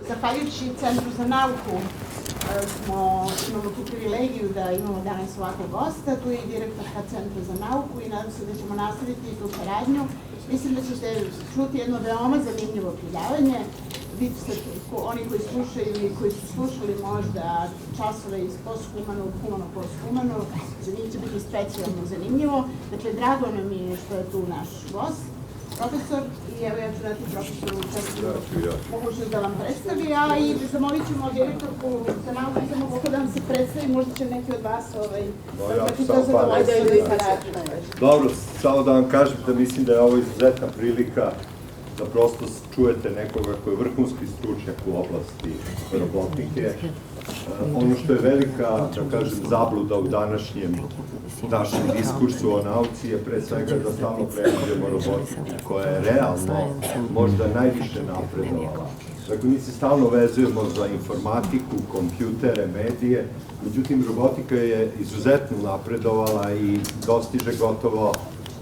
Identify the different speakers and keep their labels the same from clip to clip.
Speaker 1: Zahvaljujući Centru za nauku imamo tu privilegiju da imamo danas ovakvog gosta, tu je i direktorka Centra za nauku i nadam se da ćemo nastaviti tu saradnju. Mislim da ćete čuti jedno veoma zanimljivo predavanje. Vi ste oni koji slušaju ili koji su slušali možda časove iz posthumanog, humano-posthumanog, za njih će biti specijalno zanimljivo. Dakle, drago nam je što je tu naš gost, profesor, i evo ja ću dati profesoru mogućnost da vam predstavi, a i zamolit ćemo direktorku za nauku, samo kako da vam se predstavi, možda će neki od vas
Speaker 2: Dobro, samo da vam kažem da mislim da je ovo izuzetna prilika da prosto čujete nekoga koji je vrhunski stručnjak u oblasti robotike. Ono što je velika, da kažem, zabluda u današnjem našem diskursu o nauci je pre svega da stalno pređemo robotiku, koja je realno možda najviše napredovala. Dakle, mi se stalno vezujemo za informatiku, kompjutere, medije, međutim, robotika je izuzetno napredovala i dostiže gotovo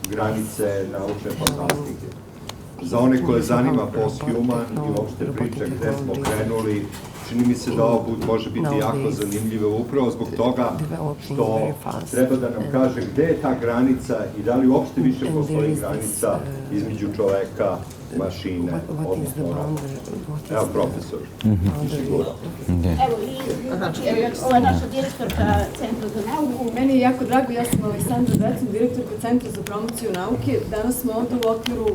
Speaker 2: granice naučne fantastike. Za one koje zanima posthuman i uopšte priča gde smo krenuli, čini mi se da ovo put može biti jako zanimljivo upravo zbog toga što treba da nam kaže gde je ta granica i da li uopšte više postoji granica između čoveka, mašine, odnosno robota. Evo, profesor Ishiguro.
Speaker 1: Ovo je naša direktorka Centra za nauku.
Speaker 3: Meni je jako drago, ja sam Aleksandra Decun, direktorka Centra za promociju nauke. Danas smo ovde u okviru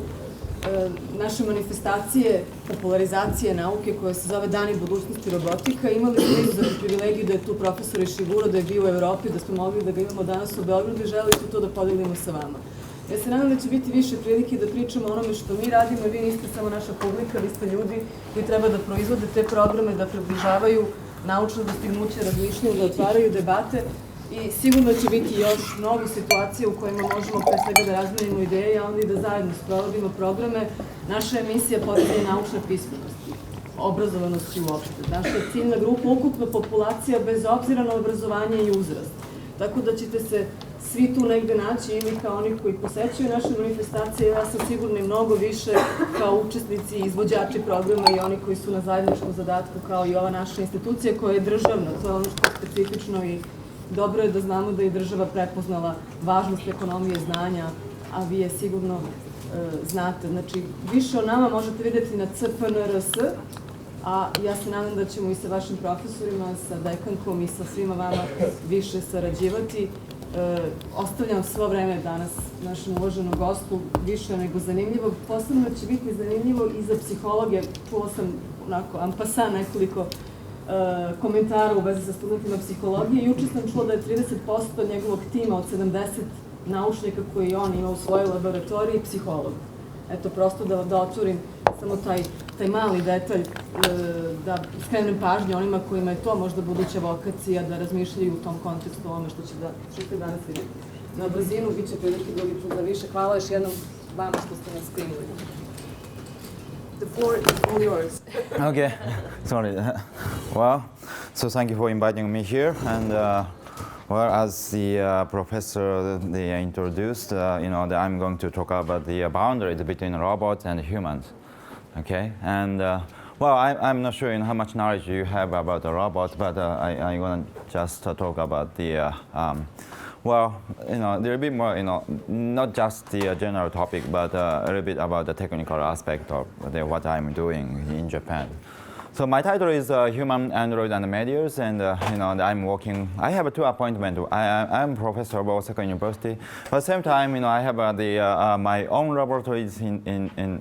Speaker 3: naše manifestacije popularizacije nauke koja se zove Dani budućnosti robotika. Imali smo izuzetnu privilegiju da je tu profesor Ishiguro, da je bio u Evropi, da smo mogli da ga imamo danas u Beogradu i želeli smo to da podelimo sa vama. Ja se nadam da će biti više prilike da pričamo o onome što mi radimo i vi niste samo naša publika, vi ste ljudi koji treba da proizvode te programe, da približavaju naučne dostignuće, razmišljaju, da otvaraju debate i sigurno će biti još mnogo situacija u kojima možemo pre svega da razmenimo ideje, a onda i da zajedno sprovodimo programe. Naša emisija podizanje naučne pismenosti, obrazovanosti uopšte. Naša je ciljna grupa ukupna populacija bez obzira na obrazovanje i uzrast. Tako da ćete se svi tu negde naći ili kao oni koji posećuju naše manifestacije, ja sam sigurno i mnogo više kao učesnici i izvođači programa i oni koji su na zajedničkom zadatku kao i ova naša institucija koja je državna. To je ono što je specifično i dobro je da znamo da je država prepoznala važnost ekonomije znanja, a vi je sigurno znate. Znači, više o nama možete vidjeti na CPNRS, a ja se nadam da ćemo i sa vašim profesorima, sa dekankom i sa svima vama više sarađivati. Ostavljam svo vreme danas našem uvaženom gostu, više nego zanimljivo. Posebno će biti zanimljivo i za psihologe. Čula sam onako ampasan nekoliko komentara u vezi sa studentima psihologije. Juče sam čula da je 30% njegovog tima od 70 naučnika koji on ima u svojoj laboratoriji psiholog. Eto, prosto da otvorim samo taj mali detalj, da skrenem pažnju onima kojima je to možda buduća vokacija, da razmišljaju u tom kontekstu o ovome što ćete danas vidjeti. Na brzinu, bit će prilike drugi put za više. Hvala još jednom vama što ste nas primili. The floor is all yours.
Speaker 4: Okay, sorry. Well, so thank you for inviting me here. And well, as the professor they introduced, I'm going to talk about the boundaries between robots and humans. Okay, and well, I'm not sure how much knowledge you have about the robots, but I'm going to just talk about the well, there will be more, not just the general topic, but a little bit about the technical aspect of what I'm doing in Japan. So my title is Human, Android, and Medias, and I'm working. I have two appointments. I'm professor of Osaka University, but at the same time, I have my own laboratories in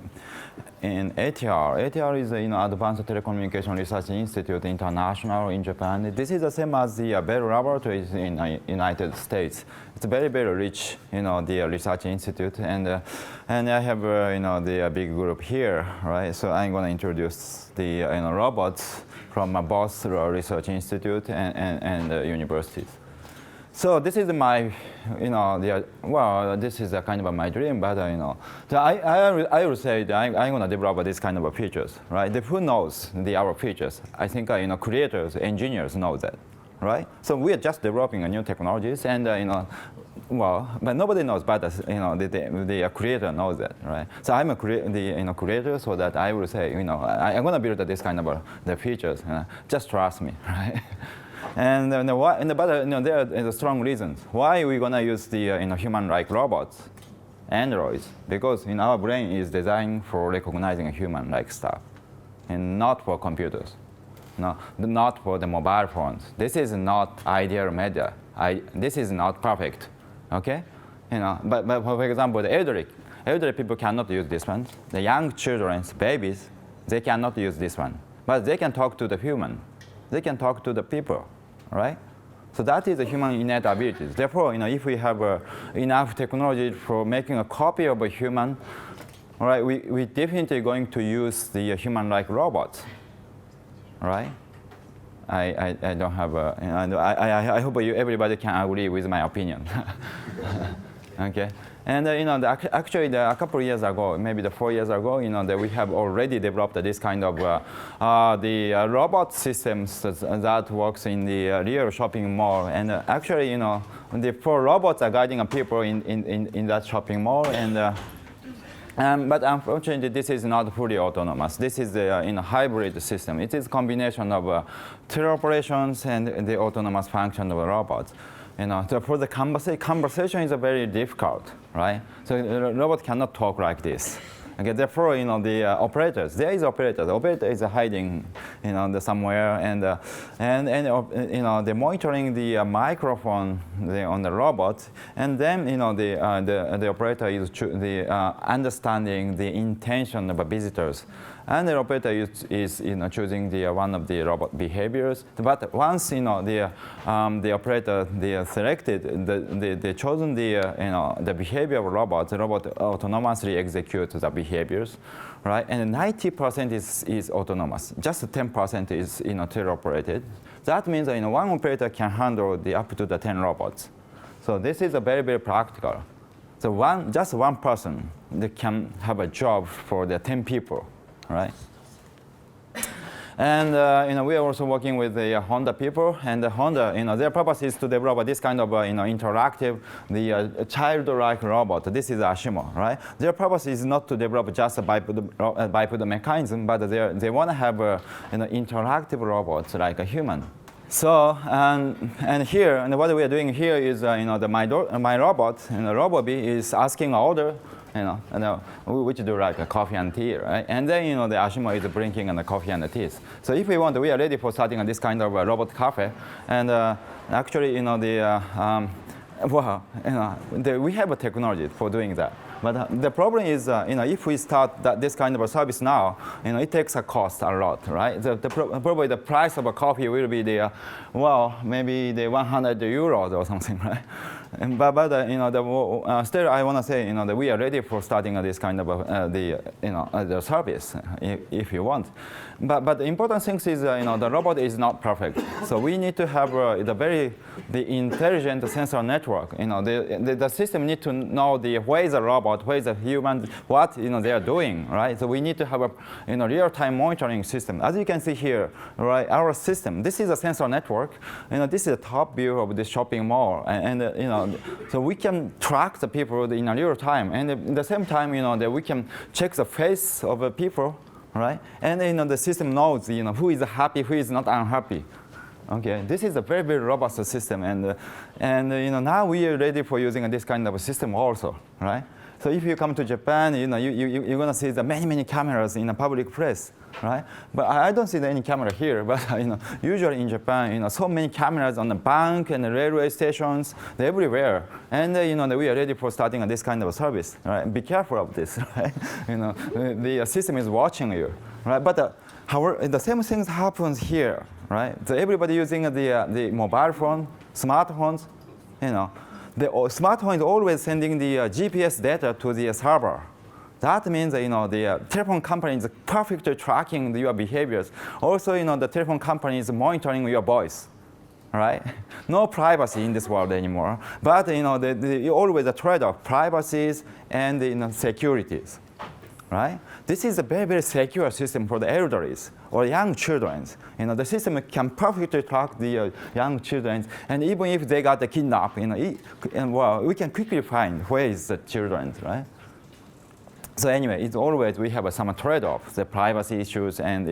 Speaker 4: ATR. ATR is Advanced Telecommunication Research Institute International in Japan. This is the same as the Bell Laboratories in United States. It's very, very rich, the research institute, and I have the big group here, right? So I'm going to introduce the robots from both research institute and universities. So this is my, this is a kind of my dream, but so I would say that I'm going to develop this kind of features, right? Who knows our features? I think creators, engineers know that, right? So we are just developing new technologies, and well, but nobody knows, but the creator knows that, right? So I'm a creator, so that I will say, I'm going to build this kind of the features. Just trust me, right? And but there are strong reasons why we're going to use the human-like robots, androids, because our brain is designed for recognizing human-like stuff, and not for computers. No, not for the mobile phones. This is not ideal media. This is not perfect. Okay, but for example, the elderly people cannot use this one. The young children, babies, they cannot use this one. But they can talk to the human. They can talk to the people, right? So that is the human innate abilities. Therefore, if we have enough technology for making a copy of a human, all right, we definitely going to use the human-like robots, right? I don't have I hope everybody can agree with my opinion. Okay, and actually a couple of years ago, maybe 4 years ago, that we have already developed this kind of the robot systems that works in the real shopping mall, and actually the 4 robots are guiding people in that shopping mall, and but unfortunately, this is not fully autonomous. This is in a hybrid system. It is a combination of teleoperations and the autonomous function of robots. So for the conversation is very difficult, right? So the robot cannot talk like this. Okay, therefore, the operators. There is operators. The operator is hiding, somewhere, and they're monitoring the microphone on the robot, and then the operator is understanding the intention of visitors, and the operator is choosing the one of the robot behaviors. But once the operator selected the chosen the behavior of robots, the robot autonomously executes the behaviors, right? And 90% is autonomous. Just 10% is teleoperated. That means one operator can handle up to the 10 robots. So this is very, very practical. So just one person that can have a job for the 10 people, right? And we are also working with the Honda people, and the Honda, their purpose is to develop this kind of interactive, childlike robot. This is Ashimo, right? Their purpose is not to develop just a bipedal mechanism, but they want to have interactive robots like a human. So and here, and what we are doing here is my robot, Robobee, is asking an order. Which do like a coffee and tea, right? And then the Ashimo is bringing the coffee and the teas. So if we want, we are ready for starting this kind of robot cafe. And actually, we have a technology for doing that. But the problem is, if we start this kind of a service now, it takes a cost a lot, right? Probably the price of a coffee will be maybe the 100 euros or something, right? But still, I want to say, that we are ready for starting this kind of the service, if you want. But the important thing is, the robot is not perfect. So we need to have the intelligent sensor network. The system need to know where is the robot, where is the human, what they are doing, right? So we need to have a real-time monitoring system. As you can see here, right, our system. This is a sensor network. This is a top view of the shopping mall, and so we can track the people in real time, and at the same time, that we can check the face of the people, right? And the system knows, who is happy, who is not unhappy. Okay, this is a very, very robust system, and now we are ready for using this kind of a system also, right? So if you come to Japan, you're going to see the many cameras in a public place, right? But I don't see any camera here. But usually in Japan, so many cameras on the bank and the railway stations, they're everywhere. And we are ready for starting this kind of a service, right? Be careful of this, right? The system is watching you, right? But however, the same things happens here, right? So everybody using the mobile phone, smartphones, the smartphone is always sending the GPS data to the server. That means the telephone company is perfectly tracking your behaviors. Also, the telephone company is monitoring your voice, right? No privacy in this world anymore. But always a trade-off: privacies and securities. right? This is a very, very secure system for the elderlies or young children. The system can perfectly track the young children, and even if they got kidnapped, we can quickly find where is the children, right? So anyway, it's always we have some trade-off, the privacy issues and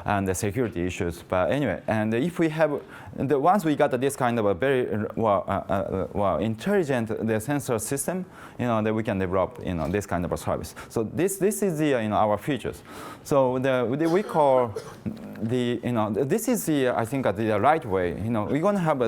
Speaker 4: and the security issues. But anyway, and if we have once we got this kind of a very intelligent the sensor system, that we can develop this kind of a service. So this is the our features. So we call this is the I think the right way. We're gonna have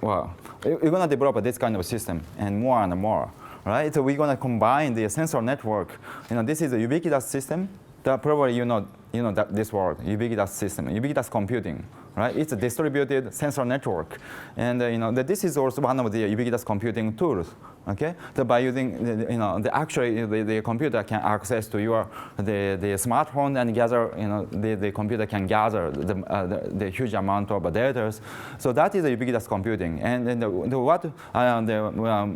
Speaker 4: we're gonna develop this kind of system and more. Right, so we're going to combine the sensor network. This is a ubiquitous system. That probably that this word, ubiquitous system, ubiquitous computing. Right, it's a distributed sensor network, and that this is also one of the ubiquitous computing tools. Okay, so by using the computer can access to your the smartphone and gather the computer can gather the huge amount of data. So that is a ubiquitous computing, and what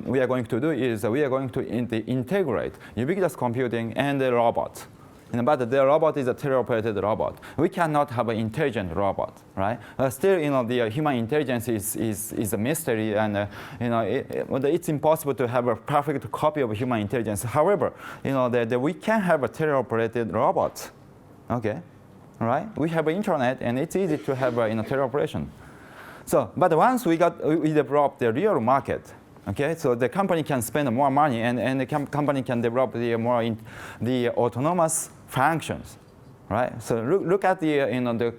Speaker 4: we are going to do is we are going to integrate ubiquitous computing and the robot. But the robot is a teleoperated robot. We cannot have an intelligent robot, right? Still, the human intelligence is a mystery, and it's impossible to have a perfect copy of human intelligence. However, we can have a teleoperated robot. Okay, right? We have internet, and it's easy to have teleoperation. So, but once we develop the real market. Okay, so the company can spend more money, and the company can develop the autonomous functions, right? So look at the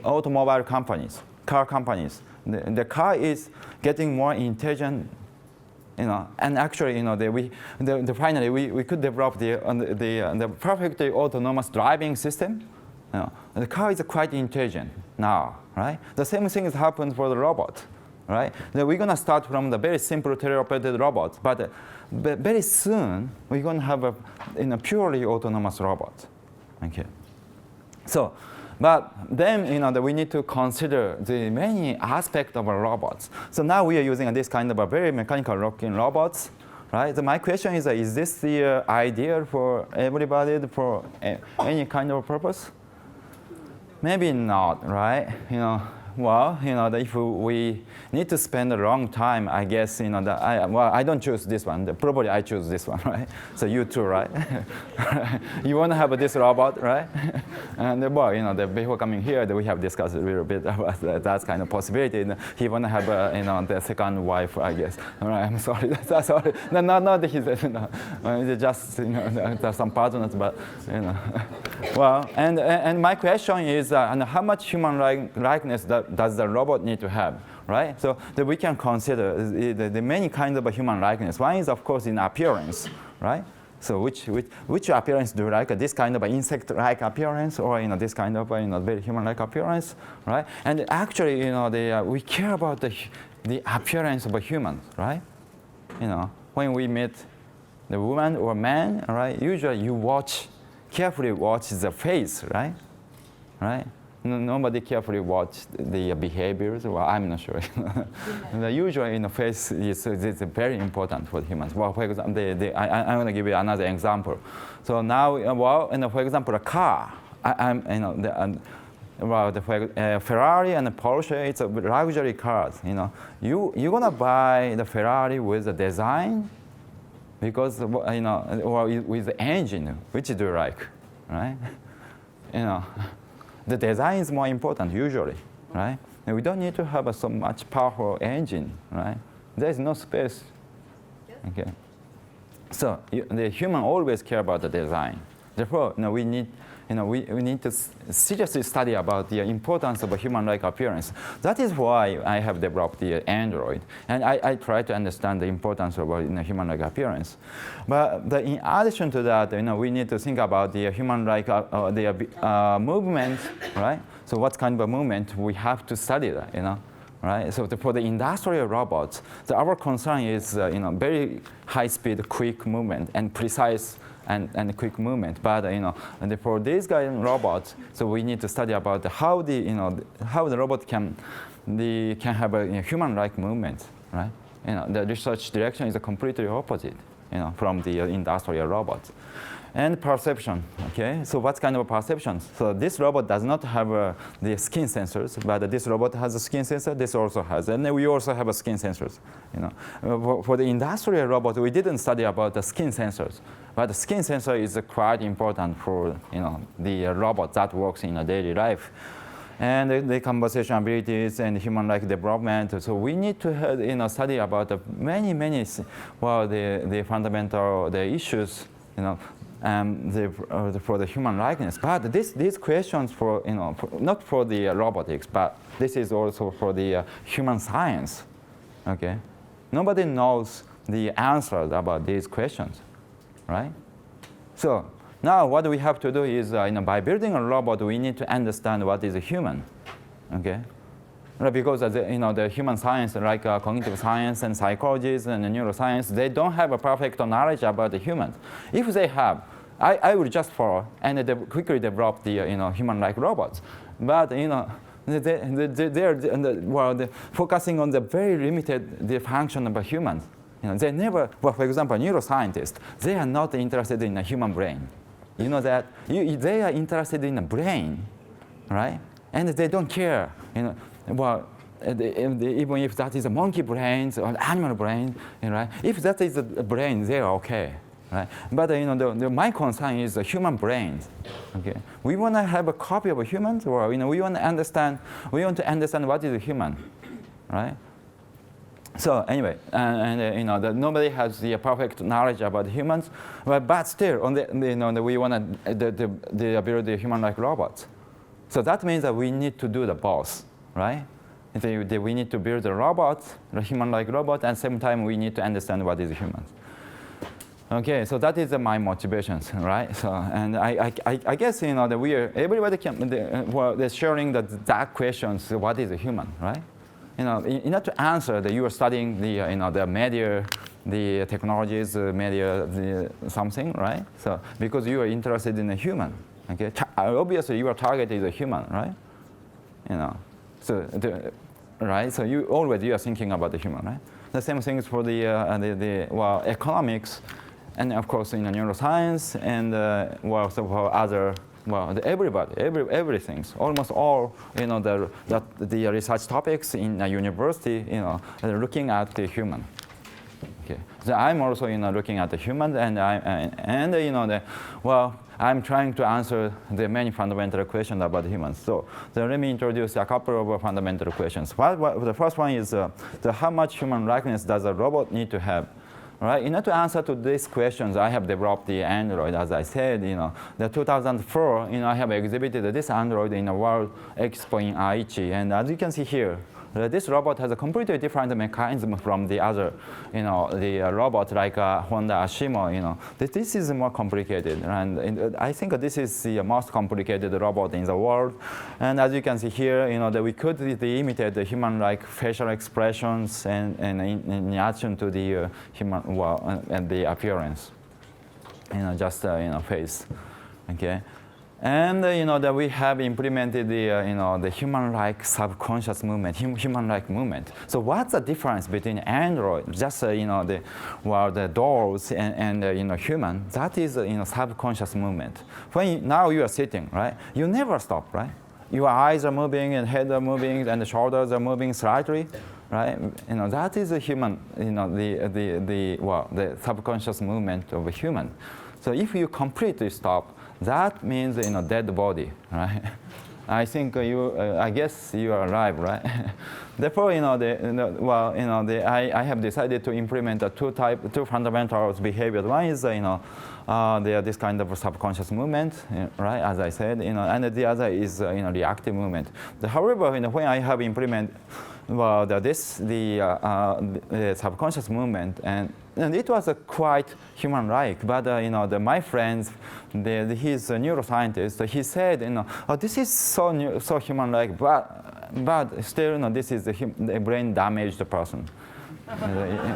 Speaker 4: automobile companies, car companies. The car is getting more intelligent, and actually, finally we could develop the perfectly autonomous driving system. The car is quite intelligent now, right? The same thing has happened for the robot. Right? Then we're going to start from the very simple teleoperated robots, but very soon we're going to have a purely autonomous robot. Okay. So, but then we need to consider the many aspects of our robots. So now we are using this kind of a very mechanical looking robots. Right? So my question is this the ideal for everybody for any kind of purpose? Maybe not, right? Well, if we need to spend a long time, I guess, I don't choose this one. Probably I choose this one, right? So you too, right? You want to have this robot, right? And before coming here, we have discussed a little bit about that kind of possibility. He want to have, the second wife, I guess. All right, I'm sorry. Sorry. No, not he said, it's just, there's some partners, but, Well, and my question is, how much human likeness does the robot need to have, right? So that we can consider the many kinds of human likeness. One is, of course, in appearance, right? So which appearance do you like? This kind of insect-like appearance, or this kind of very human-like appearance, right? And actually, we care about the appearance of a human, right? When we meet the woman or man, right? Usually you carefully watch the face, right? Right? Nobody carefully watch the behaviors. Well, I'm not sure. Usually, face is very important for humans. Well, for example, I'm going to give you another example. So now, for example, a car. Ferrari and Porsche, it's a luxury cars. You're going to buy the Ferrari with the design, because or with the engine, which do you like, right? The design is more important usually, right? And we don't need to have so much powerful engine, right? There is no space. Okay. So the human always care about the design. Therefore, we need to seriously study about the importance of a human-like appearance. That is why I have developed the Android, and I try to understand the importance of a human-like appearance. But in addition to that, we need to think about the human-like movement, right? So what kind of a movement we have to study that, right? So for the industrial robots, our concern is very high-speed, quick movement and precise and quick movement. But and for these kind of robots, so we need to study about how the robot can have a human-like movement, right? The research direction is completely opposite. from the industrial robots. And perception, okay? So what kind of perceptions? So this robot does not have the skin sensors, but this robot has a skin sensor, this also has. And then we also have a skin sensors, For the industrial robot, we didn't study about the skin sensors, but the skin sensor is quite important for, the robot that works in a daily life. And the conversation abilities and human-like development. So we need to study about the many, the fundamental issues, for the human likeness. But these questions not for the robotics, but this is also for the human science. Okay, nobody knows the answers about these questions, right? So now what we have to do is, by building a robot, we need to understand what is a human. Okay. Because the human science, like cognitive science and psychology and neuroscience, they don't have a perfect knowledge about the humans. If they have, I will just follow and quickly develop the human-like robots. But they're focusing on the very limited function of humans. They never. Well, for example, neuroscientists, they are not interested in a human brain. You know that they are interested in a brain, right? And they don't care. Even if that is a monkey brain or animal brain, right? If that is a brain, they are okay, right? But my concern is the human brain. Okay, we want to have a copy of a human, or we want to understand what is a human, right? So anyway, nobody has the perfect knowledge about humans, but still, we want to build the human-like robots. So that means that we need to do the both, right? We need to build a robot, a human-like robot, and at the same time we need to understand what is humans. Okay, so that is my motivations, right? So, and I guess that everybody can they're sharing that questions. What is a human, right? In order to answer that, you are studying the media, the technologies, media, something, right? So because you are interested in a human, okay. Obviously, your target is a human, right? So right. So you are thinking about the human, right? The same thing is for the economics, and of course in neuroscience, and so for other. Everybody, everything, almost all, the research topics in a university, they're looking at the human. Okay, so I'm also, looking at the human, and I'm trying to answer the many fundamental questions about humans. So let me introduce a couple of fundamental questions. The first one is how much human likeness does a robot need to have? Right? In order to answer to these questions, I have developed the Android, as I said. The 2004, I have exhibited this Android in a World Expo in Aichi, and as you can see here, this robot has a completely different mechanism from the other, the robot like Honda Ashimo. This is more complicated, and I think this is the most complicated robot in the world. And as you can see here, that we could imitate the human-like facial expressions and in reaction to the human and the appearance, just face, okay. And that we have implemented the human-like subconscious movement, human-like movement. So what's the difference between Android, just the dolls, and human? That is subconscious movement. Now you are sitting, right? You never stop, right? Your eyes are moving, and head are moving, and the shoulders are moving slightly, right? That is a human. The subconscious movement of a human. So if you completely stop, that means dead body, right? I think I guess you are alive, right? Therefore, I have decided to implement two fundamental behaviors. One is this kind of subconscious movement, right? As I said, and the other is reactive movement. However, when I have implemented the subconscious movement, and it was quite human-like, but my friends, he's a neuroscientist. He said, oh, this is so human-like, but still, this is the brain-damaged person.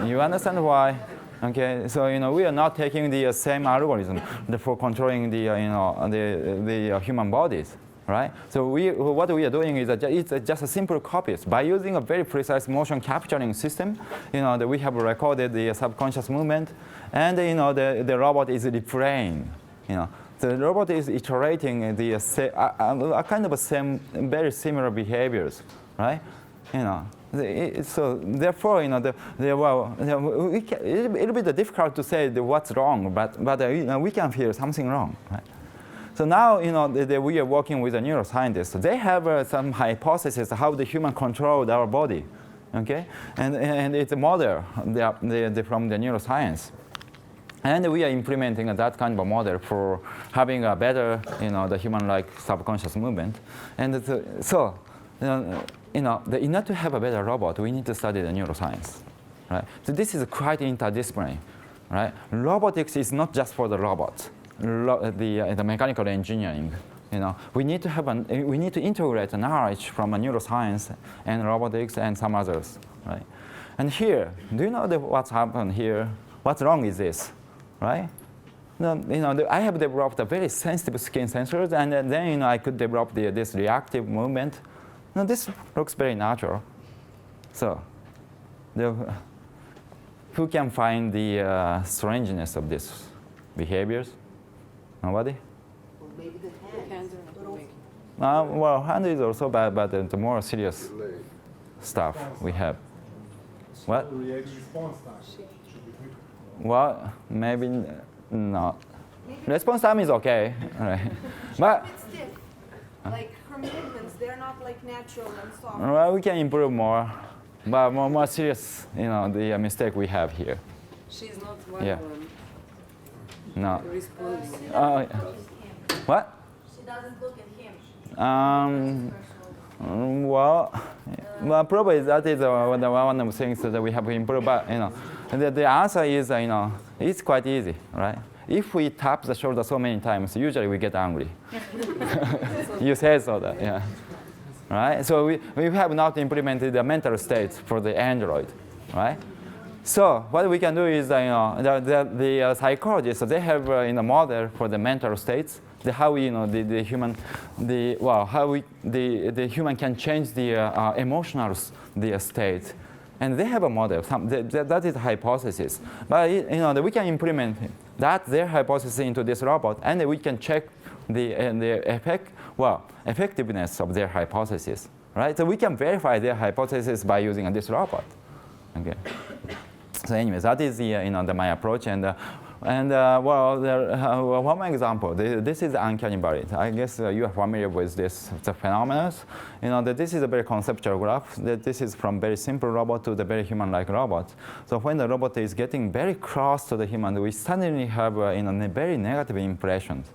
Speaker 4: You understand why? Okay, so we are not taking the same algorithm for controlling the human bodies. right? So what we are doing is it's just a simple copies. By using a very precise motion capturing system, that we have recorded the subconscious movement, and the robot is replaying. The robot is iterating the a kind of same, very similar behaviors, right? So therefore, it'll be difficult to say what's wrong, but we can feel something wrong, right? So now, we are working with a neuroscientist. They have some hypothesis how the human controlled our body, okay? And it's a model from the neuroscience. And we are implementing that kind of a model for having a better, the human-like subconscious movement. And so, in order to have a better robot, we need to study the neuroscience, right? So this is quite interdisciplinary, right? Robotics is not just for the robots. The mechanical engineering, we need to integrate the knowledge from neuroscience and robotics and some others, right? And here, do you know what's happened here? What's wrong is this, right? I have developed a very sensitive skin sensors, and then I could develop this reactive movement. This looks very natural. So, who can find the strangeness of these behaviors? Nobody?
Speaker 5: Well, maybe the hand.
Speaker 4: Well, hand is also bad, but the more serious stuff we have. What?
Speaker 6: Response time should be quicker.
Speaker 4: Well, maybe not. Response time is okay, right? But
Speaker 5: A bit stiff. Like her movements, they're not like natural and soft.
Speaker 4: well, we can improve more, but more serious, the mistake we have here.
Speaker 3: She's not one
Speaker 4: Yeah.
Speaker 3: of them
Speaker 4: No.
Speaker 3: responding.
Speaker 4: What?
Speaker 5: She doesn't look at him.
Speaker 4: Well, probably that is one of the things that we have to improve. But the answer is it's quite easy, right? If we tap the shoulder so many times, usually we get angry. You say so, that yeah, right? So we have not implemented the mental states for the Android, right? So what we can do is the psychologists, they have a model for the mental states. How the human can change the emotional state, and they have a model. That is a hypothesis. But we can implement their hypothesis into this robot, and we can check the effectiveness of their hypothesis, right? So we can verify their hypothesis by using this robot. Okay. So anyways, that is my approach, and one example. This is uncanny valley. I guess you are familiar with the phenomena. That this is a very conceptual graph. That this is from very simple robot to the very human-like robot. So when the robot is getting very close to the human, we suddenly have very negative impressions.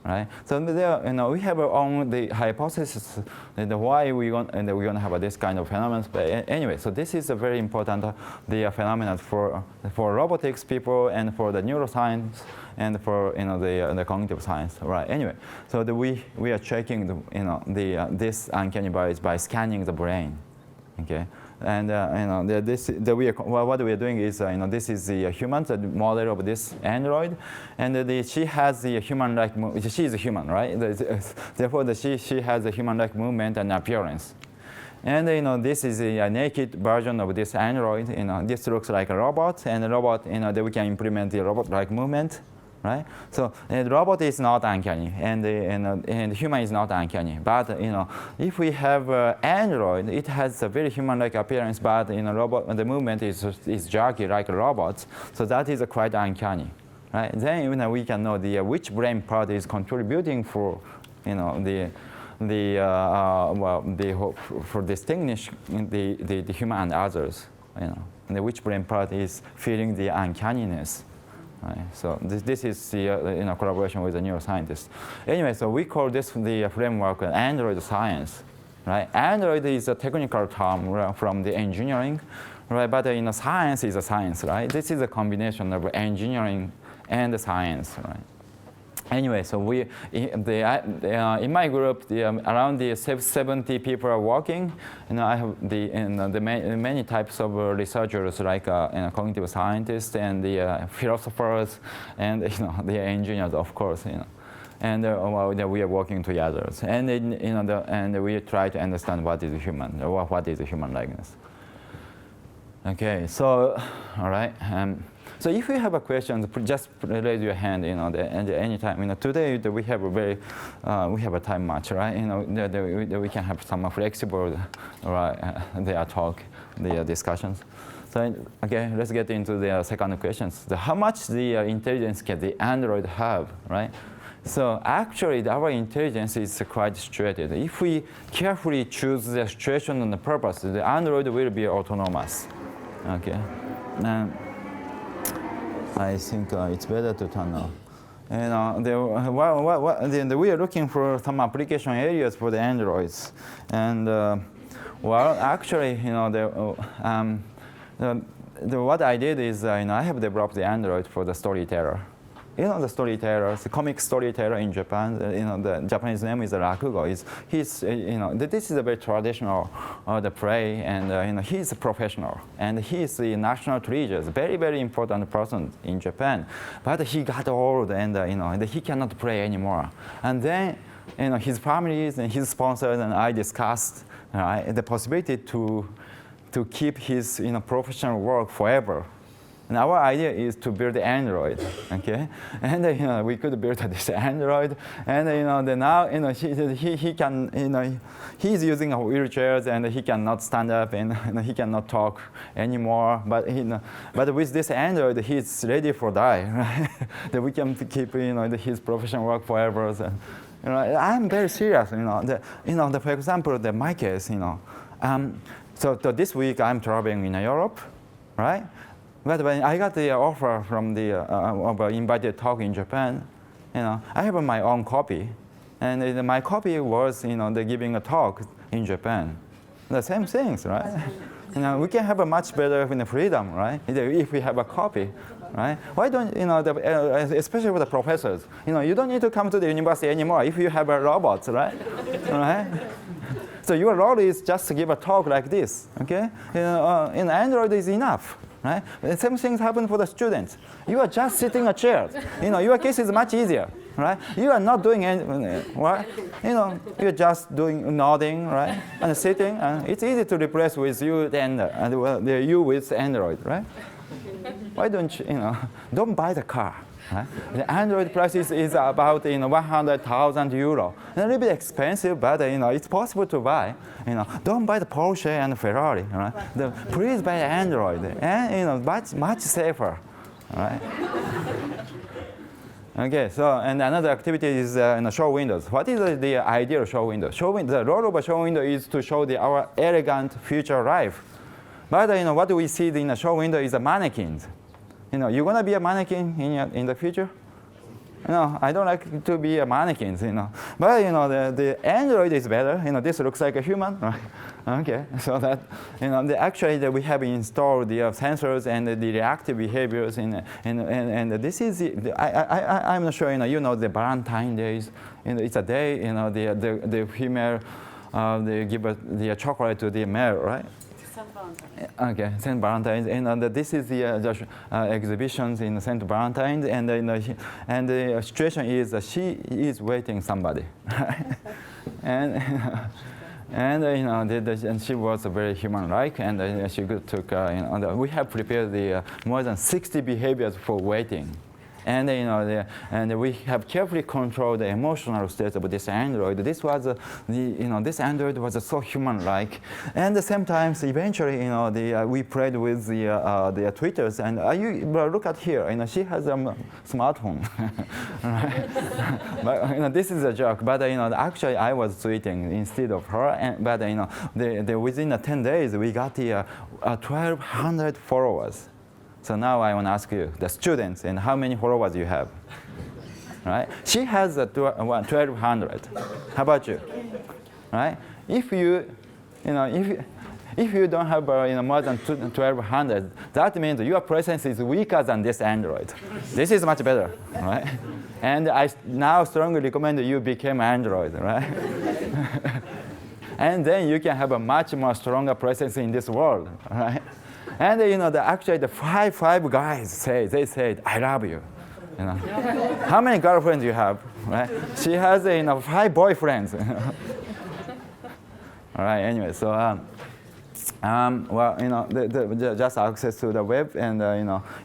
Speaker 4: Right? So there, we have our own hypothesis why we're going to have this kind of phenomenon. But anyway, so this is a very important phenomenon for robotics people and for the neuroscience and for the cognitive science. Right? Anyway, so we are checking this uncanny valleys by scanning the brain. Okay. And what we are doing is this is the human, the model of this android, and she has the human-like. She is a human, right? Therefore, she has a human-like movement and appearance. And this is a naked version of this android. This looks like a robot, and the robot, that we can implement the robot-like movement. Right? So the robot is not uncanny, and the human is not uncanny. But if we have Android, it has a very human-like appearance, but robot, the movement is jerky like robots. So that is quite uncanny. Right? Then we can know which brain part is contributing for for distinguish the human and others. And which brain part is feeling the uncanniness. Right. So this is the collaboration with the neuroscientists. Anyway, so we call this the framework Android science. Right? Android is a technical term from the engineering, right? But science is a science, right? This is a combination of engineering and science, right? Anyway, so in my group, around 70 people are working. I have many types of researchers, like cognitive scientists and the philosophers and the engineers, of course. and well, we are working together. And and we try to understand what is human, or what is human likeness. Okay, so all right. So if you have a question, just raise your hand. And any time. Today we have a very we have a time match, right? We can have some flexible, right? Their talk, their discussions. So okay, let's get into the second questions. How much the intelligence can the Android have, right? So actually, our intelligence is quite situated. If we carefully choose the situation and the purpose, the Android will be autonomous. Okay. I think it's better to turn on. We are looking for some application areas for the Androids, and well, actually, what I did is, I have developed the Android for the storyteller. The storyteller, the comic storyteller in Japan. The Japanese name is Rakugo. This is a very traditional the play, and he's a professional, and he's the national treasure, very very important person in Japan. But he got old, and he cannot play anymore. And then his families and his sponsors and I discussed the possibility to keep his professional work forever. And our idea is to build Android, okay? And we could build this Android, and now he can he's using wheelchairs, and he cannot stand up, and he cannot talk anymore. But with this Android, he's ready for die, right? That we can keep his professional work forever. So, I'm very serious. For example, my case, so this week I'm traveling in Europe, right? But when I got the offer from the invited talk in Japan, I have my own copy, and my copy was the giving a talk in Japan. The same things, right? We can have a much better freedom, right? If we have a copy, right? Why don't especially with the professors, you don't need to come to the university anymore if you have a robot, right? Right? So your role is just to give a talk like this, okay? In Android is enough. Right? The same things happen for the students. You are just sitting in a chair. Your case is much easier, right? You are not doing anything, right? You're just nodding, right? And sitting. And it's easy to replace with you and you with Android, right? Why don't don't buy the car. Right? The Android price is about 100,000 euro. A little bit expensive, but it's possible to buy. Don't buy the Porsche and Ferrari. Right? Please buy Android, and much safer. Right? Okay. So and another activity is show windows. What is the ideal show window? The role of a show window is to show our elegant future life. But what we see in the show window is the mannequins. You're gonna be a mannequin in the future? I don't like to be a mannequin, But the Android is better. This looks like a human, right? Okay, so that actually we have installed the sensors and the reactive behaviors and this is I'm not sure the Valentine days. It's a day the female they give the chocolate to the male, right? Okay, Saint Valentine's, and this is the exhibitions in Saint Valentine's, and the situation is she is waiting somebody, and she was very human-like, and she took we have prepared the more than 60 behaviors for waiting. And and we have carefully controlled the emotional state of this Android. This was this Android was so human-like, and at the same time, eventually, we played with the tweeters. And you look at here, she has a smartphone, right? But this is a joke. But actually, I was tweeting instead of her. But within 10 days, we got the 1,200 followers. So now I want to ask you, the students, and how many followers you have, right? She has 1,200. How about you, right? If you don't have more than 1,200, that means your presence is weaker than this Android. This is much better, right? And I now strongly recommend you become Android, right? And then you can have a much more stronger presence in this world, right? And actually the five guys said, I love you. How many girlfriends you have? right? She has 5 boyfriends. All right. Anyway, so well, just access to the web, and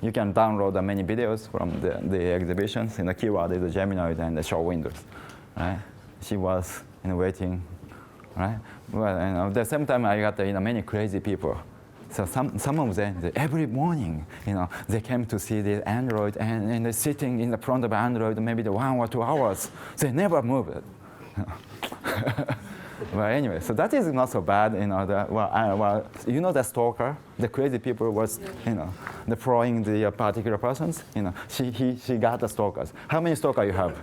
Speaker 4: you can download many videos from the exhibitions. The keyword is Geminoid and the show windows. Right? She was waiting. Right? Well, at the same time, I got many crazy people. So some of them, every morning, they came to see the Android, and they're sitting in the front of Android maybe 1 or 2 hours. They never move it. Well, anyway, so that is not so bad. The stalker, the crazy people was, deploying the particular persons. She got the stalkers. How many stalkers you have?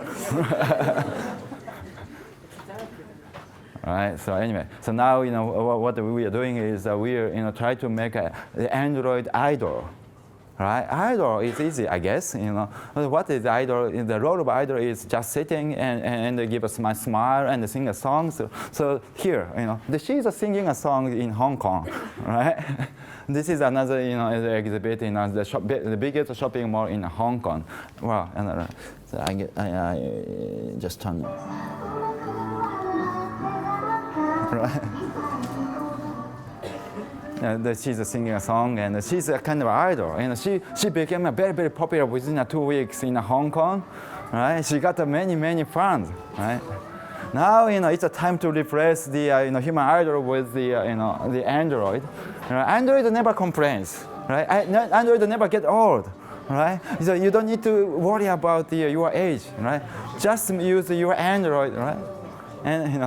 Speaker 4: All right. So anyway, so now what we are doing is we are try to make the Android idol. Right? Idol is easy, I guess. What is idol? The role of idol is just sitting and give a smile and sing a song. So here, she's singing a song in Hong Kong, right? This is another, exhibit in the biggest shopping mall in Hong Kong. Well, so I just turn. Right. She's singing a song, and she's a kind of idol. She became very, very popular within 2 weeks in Hong Kong. Right? She got many, many fans. Right? Now, it's a time to replace the human idol with the Android. Android never complains. Right? Android never get old. Right? So you don't need to worry about your age. Right? Just use your Android. Right? And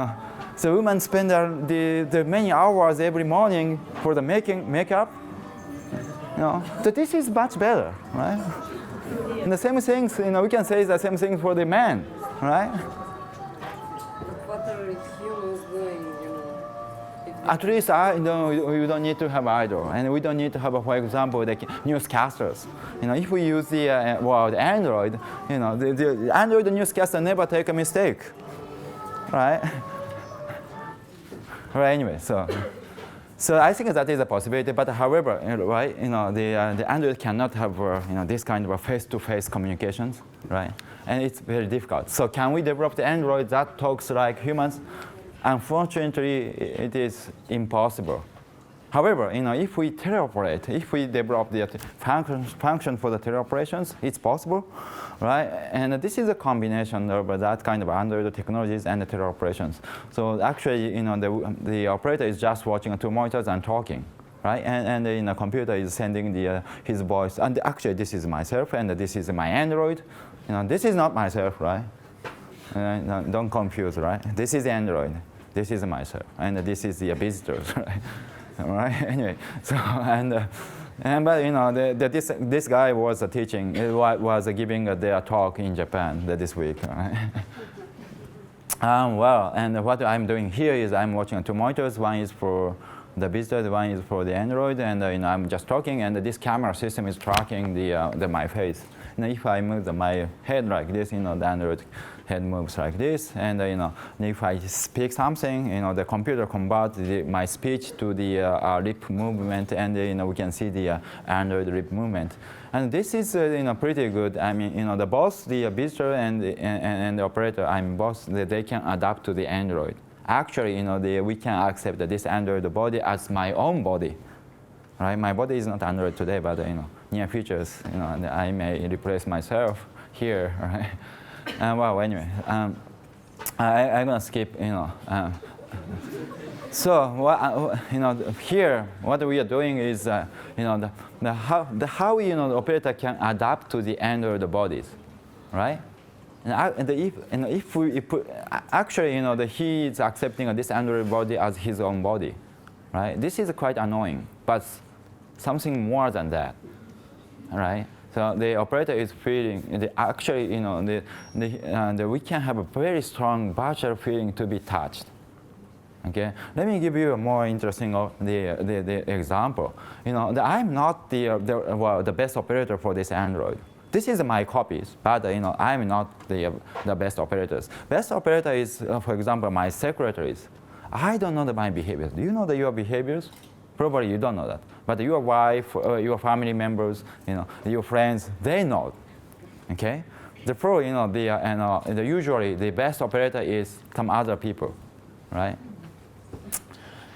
Speaker 4: so women spend the many hours every morning for the makeup. So this is much better, right? And the same things, we can say the same thing for the men, right?
Speaker 7: What are humans doing?
Speaker 4: At least you don't need to have idol, and we don't need to have, for example, the newscasters. If we use the Android, the Android newscaster never take a mistake, right? Right, anyway, so I think that is a possibility. But however, right, the Android cannot have this kind of face-to-face communications, right? And it's very difficult. So can we develop the Android that talks like humans? Unfortunately, it is impossible. However, if we teleoperate, if we develop the function for the teleoperations, it's possible, right? And this is a combination of that kind of Android technologies and the teleoperations. So actually, the operator is just watching 2 monitors and talking, right? And the computer is sending his voice. And actually, this is myself, and this is my Android. This is not myself, right? No, don't confuse, right? This is Android. This is myself, and this is the visitors, right? All right. Anyway, so but this guy was teaching, was giving their talk in Japan this week. Right? Well, and what I'm doing here is I'm watching 2 monitors. One is for the visitor, one is for the Android, and I'm just talking, and this camera system is tracking my face. If I move my head like this, the Android head moves like this, and if I speak something, the computer converts my speech to the lip movement, and we can see the Android lip movement. And this is pretty good. I mean, both the visitor and the operator, both they can adapt to the Android. Actually, we can accept this Android body as my own body. Right? My body is not Android today, but near futures, I may replace myself here. Right? Well, anyway, I'm gonna skip. So here, what we are doing is, how the operator can adapt to the Android bodies, right? And if we put, actually, he is accepting this Android body as his own body, right? This is quite annoying, but something more than that, right? So the operator is feeling, we can have a very strong virtual feeling to be touched. Okay, let me give you a more interesting the example. I'm not the best operator for this Android. This is my copies, but I'm not the best operators. Best operator is, for example, my secretaries. I don't know my behaviors. Do you know your behaviors? Probably you don't know that. But your wife, your family members, your friends, they know. Okay? Therefore, usually the best operator is some other people, right?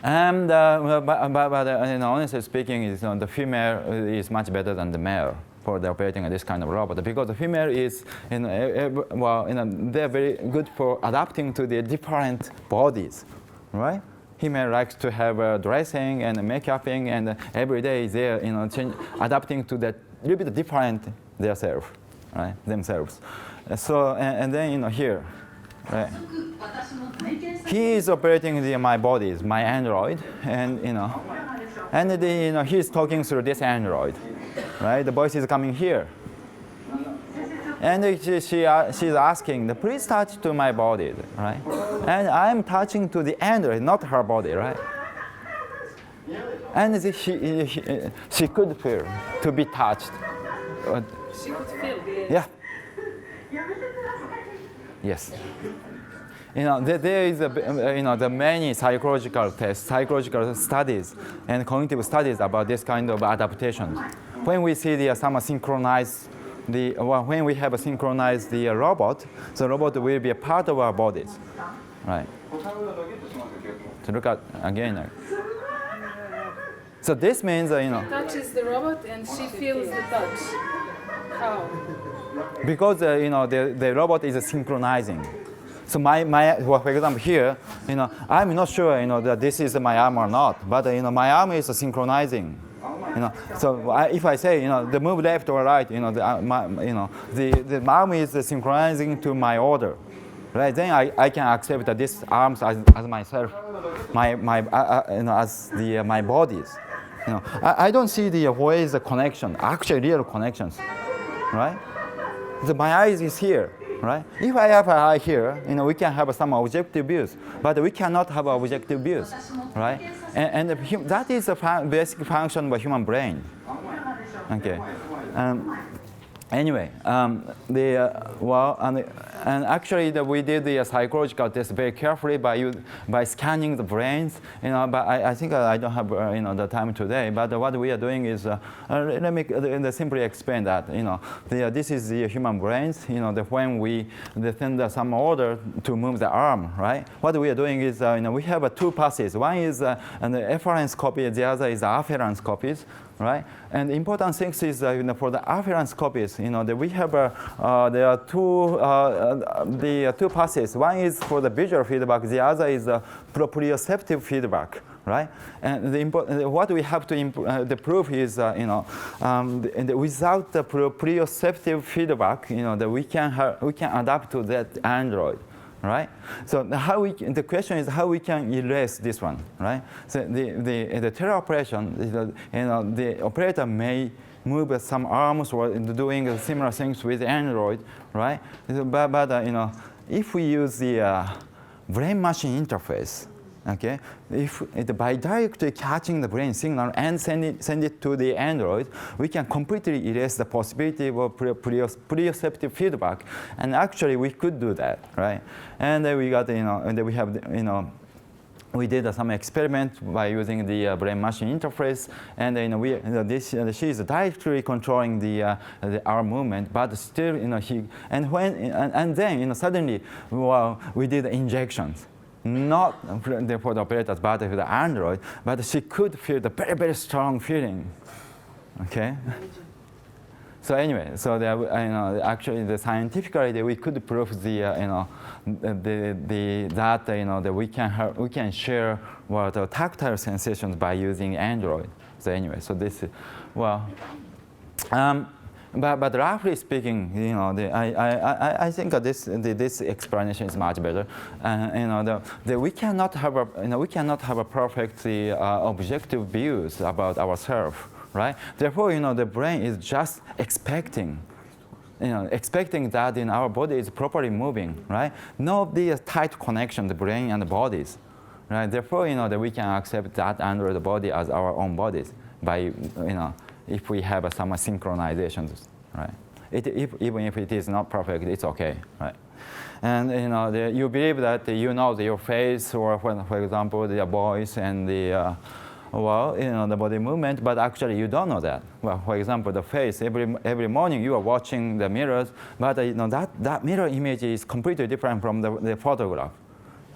Speaker 4: And honestly speaking, the female is much better than the male for the operating this kind of robot, because the female is, they're very good for adapting to the different bodies, right? Female likes to have dressing and make-upping, and every day they're adapting to that little bit different themselves. So and then here, right? He is operating my bodies, my Android, and he's talking through this Android, right? The voice is coming here, and she's asking, please touch to my body, right? And I'm touching to the Android, not her body, right? And she could feel to be touched.
Speaker 7: She could feel.
Speaker 4: Yeah. Yes. There is the many psychological tests, psychological studies, and cognitive studies about this kind of adaptation. When we see some synchronized, when we have synchronized the robot, the robot will be a part of our bodies, right? So look at again. So this means
Speaker 7: Touches the robot and she feels the touch. How?
Speaker 4: Because the robot is synchronizing. So well, for example here, I'm not sure that this is my arm or not, but my arm is synchronizing. So if I say the move left or right, the arm is synchronizing to my order, right? Then I can accept that this arms as myself, as my bodies. I don't see where is the connection, actual real connections, right? My eyes is here, right? If I have an eye here, we can have some objective views, but we cannot have objective views, right? And that is the basic function of a human brain. Okay. Anyway, and actually we did the psychological test very carefully by scanning the brains. But I think I don't have the time today. But what we are doing is let me simply explain that. This is the human brains. When we send some order to move the arm, right? What we are doing is we have two passes. One is the efference copy. The other is the afference copies. Right, and the important thing is for the afference copies, that we have there are two passes. One is for the visual feedback. The other is the proprioceptive feedback. Right, and what we have to the proof is without the proprioceptive feedback, that we can adapt to that Android. Right. So the question is how we can erase this one. Right. So the teleoperation, the operator may move some arms or doing similar things with Android. Right. But if we use the brain-machine interface, okay, by directly catching the brain signal and send it to the Android, we can completely erase the possibility of proprioceptive feedback. And actually, we could do that, right? And then we got, and then we have, we did some experiment by using the brain-machine interface, and she is directly controlling the arm movement, but still, and then suddenly, we did injections. Not for the operators, but for the Android, but she could feel the very, very strong feeling. Okay. So anyway, so actually, scientifically, we could prove that we can share tactile sensations by using Android. So anyway, so this is But roughly speaking, I think this explanation is much better. We cannot have a perfectly objective views about ourselves, right? Therefore, the brain is just expecting that our body is properly moving, right? No tight connection, the brain and the bodies, right? Therefore, that we can accept that Android body as our own bodies by, if we have some synchronizations, right? Even if it is not perfect, it's okay, right? And you believe that your face, or for example, the voice and the well, the body movement, but actually you don't know that. Well, for example, the face, every morning you are watching the mirrors, but that mirror image is completely different from the photograph.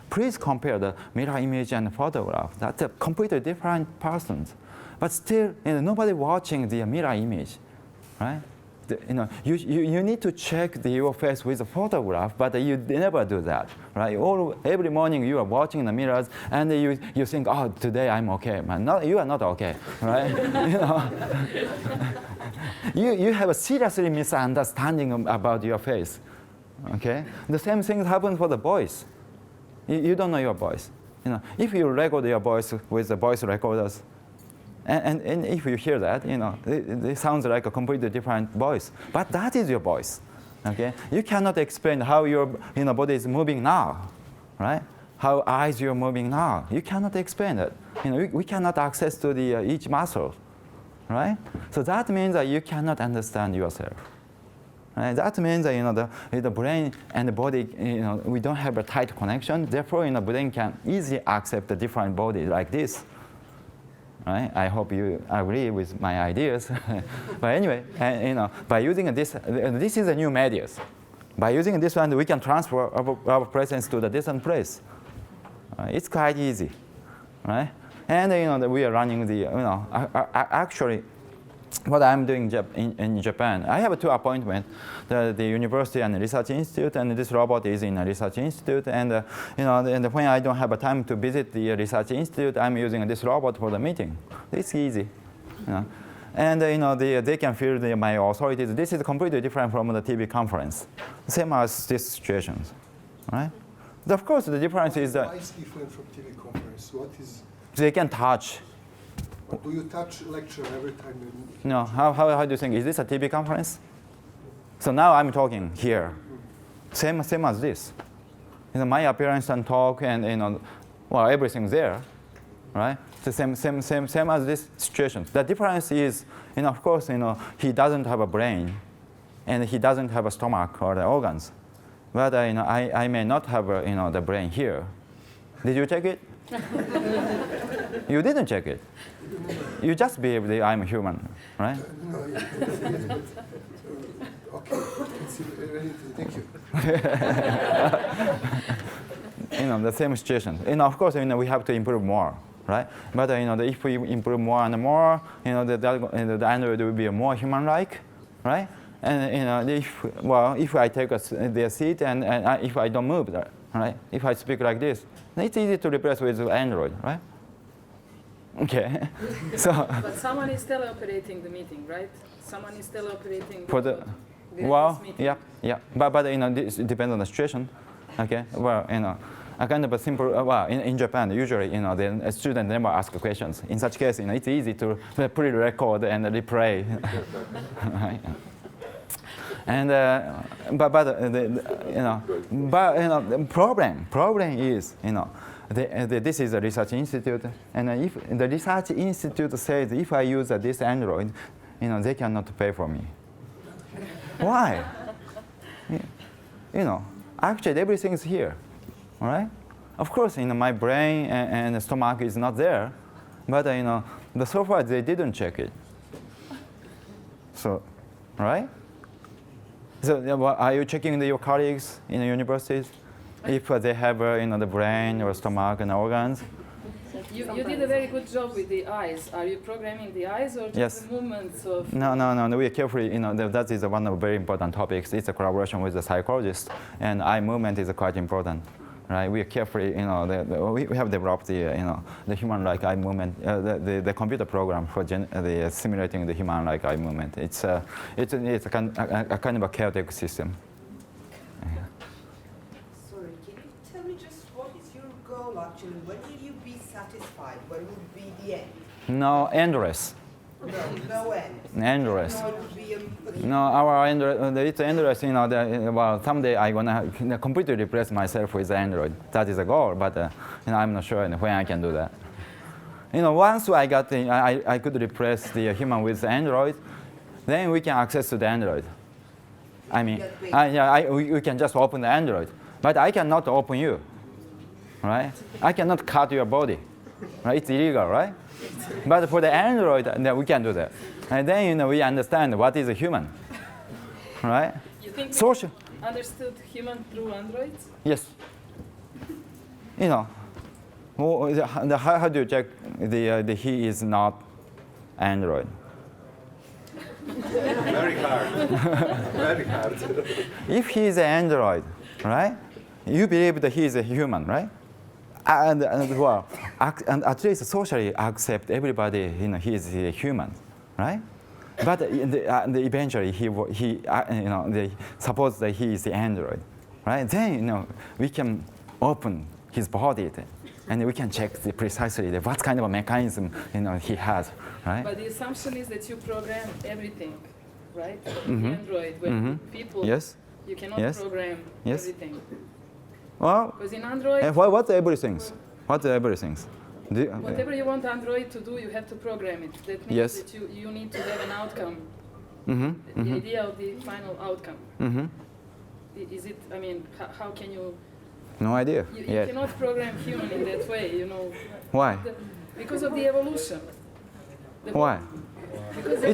Speaker 4: Please compare the mirror image and the photograph. That's a completely different persons. But still, nobody watching the mirror image, right? You need to check your face with a photograph, but you never do that, right? Every morning you are watching the mirrors, and you think, oh, today I'm okay. Man, no, you are not okay, right? You have a seriously misunderstanding about your face, okay? The same thing happens for the voice. You don't know your voice. If you record your voice with the voice recorders, and if you hear that, it sounds like a completely different voice. But that is your voice, okay? You cannot explain how your body is moving now, right? How eyes you're moving now. You cannot explain it. We cannot access to each muscle, right? So that means that you cannot understand yourself. Right? That means that the brain and the body, we don't have a tight connection. Therefore, the brain can easily accept a different body like this. Right? I hope you agree with my ideas. But anyway, by using this is a new medias. By using this one, we can transfer our presence to the distant place. It's quite easy, right? And we are running actually. What I'm doing in Japan, I have 2 appointments, the university and the research institute, and this robot is in a research institute. And and when I don't have a time to visit the research institute, I'm using this robot for the meeting. It's easy, And they can feel my authorities. This is completely different from the TV conference, same as these situations, right? Of course, the difference is that.
Speaker 6: Why is different from TV conference? What is?
Speaker 4: They can touch.
Speaker 6: Do you touch lecture every time?
Speaker 4: No, how do you think? Is this a TV conference? So now I'm talking here. Same as this. My appearance and talk and well, everything's there, right? The same as this situation. The difference is, of course, he doesn't have a brain, and he doesn't have a stomach or the organs. But I may not have the brain here. Did you check it? You didn't check it. You just believe that I'm human, right?
Speaker 6: No, okay. Thank you.
Speaker 4: The same situation. Of course, we have to improve more, right? But if we improve more and more, the Android will be more human-like, right? And if I take their seat and if I don't move, right? If I speak like this, it's easy to replace with Android, right? Okay.
Speaker 7: But someone is teleoperating the meeting, right? Someone is teleoperating
Speaker 4: for the
Speaker 7: meeting.
Speaker 4: yeah. But this depends on the situation. Okay. Well, a kind of a simple. In Japan, usually, the student never ask questions. In such case, it's easy to pre-record and replay. Right? And the problem is, this is a research institute, and if the research institute says if I use this Android, they cannot pay for me. Why? Actually everything is here, all right? Of course, my brain and the stomach is not there, but so far they didn't check it. So, right? So, are you checking your colleagues in the universities? If they have the brain or stomach and organs?
Speaker 7: You did a very good job with the eyes. Are you programming the eyes or just the movements of?
Speaker 4: No. We are carefully, that is one of the very important topics. It's a collaboration with the psychologist, and eye movement is quite important, right? We are carefully, we have developed the human-like eye movement, the computer program for simulating the human-like eye movement. It's a kind of a chaotic system.
Speaker 8: Actually, when will you be satisfied? When will be the end?
Speaker 4: No, endless.
Speaker 8: No end.
Speaker 4: Endless.
Speaker 8: No, it will be
Speaker 4: No, our Android, it's endless. Someday I'm gonna completely replace myself with Android. That is a goal, but I'm not sure when I can do that. Once I got I could replace the human with Android, then we can access to the Android. I mean, we can just open the Android, but I cannot open you. Right? I cannot cut your body. right? It's illegal, right? But for the Android, we can do that. And then we understand what is a human, right?
Speaker 7: You think
Speaker 4: Social.
Speaker 7: we understood human through androids?
Speaker 4: Yes. How do you check the he is not Android?
Speaker 2: Very hard. Very hard.
Speaker 4: If he is an Android, right? You believe that he is a human, right? And at least socially accept everybody, he is a human, right? But eventually they suppose that he is the Android, right? Then we can open his body and we can check precisely what kind of a mechanism he has, right?
Speaker 7: But the assumption is that you program everything, right? The Android, when people,
Speaker 4: yes,
Speaker 7: you cannot program everything.
Speaker 4: Well,
Speaker 7: Because in Android,
Speaker 4: what's everything? What's everything?
Speaker 7: whatever you want Android to do, you have to program it. That means that you need to have an outcome. The idea of the final outcome. Is it? I mean, how can you?
Speaker 4: No idea.
Speaker 7: You cannot program human in that way,
Speaker 4: Why?
Speaker 7: Because of the evolution.
Speaker 4: Why?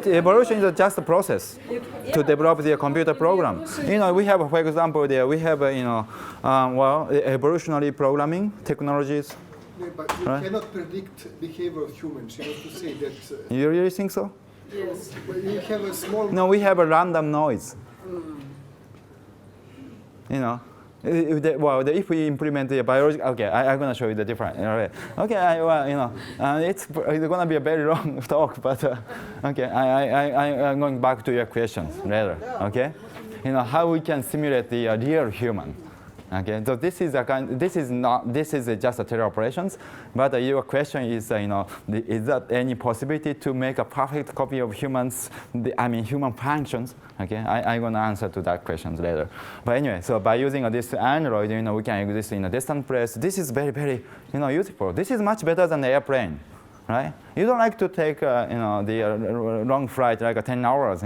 Speaker 4: Evolution is just a process to develop the computer program. We have, for example, we have, evolutionary programming technologies.
Speaker 6: Yeah, but you cannot predict behavior of humans. You have to say that.
Speaker 4: You really think so?
Speaker 7: Yes.
Speaker 6: Well, you have a small.
Speaker 4: No, we have a random noise. If we implement the biology, okay, I'm going to show you the difference. Okay, it's going to be a very long talk, but okay, I'm going back to your questions later. Okay, how we can simulate the real human. Okay, so this is just a teleoperations, but your question is, is there any possibility to make a perfect copy of humans? Human functions. Okay, I'm going to answer to that question later. But anyway, so by using this Android, we can exist in a distant place. This is very, very, useful. This is much better than the airplane, right? You don't like to take, the long flight, like 10 hours,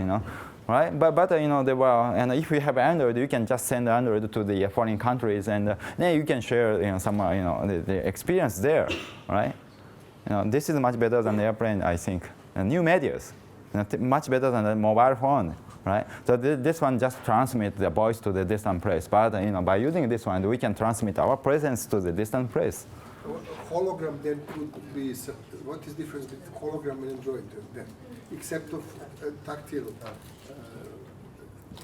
Speaker 4: right? But and if you have Android, you can just send Android to the foreign countries, and then you can share, some, the experience there, right? This is much better than the airplane, I think. And new medias, much better than the mobile phone, right? So this one just transmits the voice to the distant place. But by using this one, we can transmit our presence to the distant place.
Speaker 6: Hologram then could be. What is the difference between hologram and Android then, except of tactile?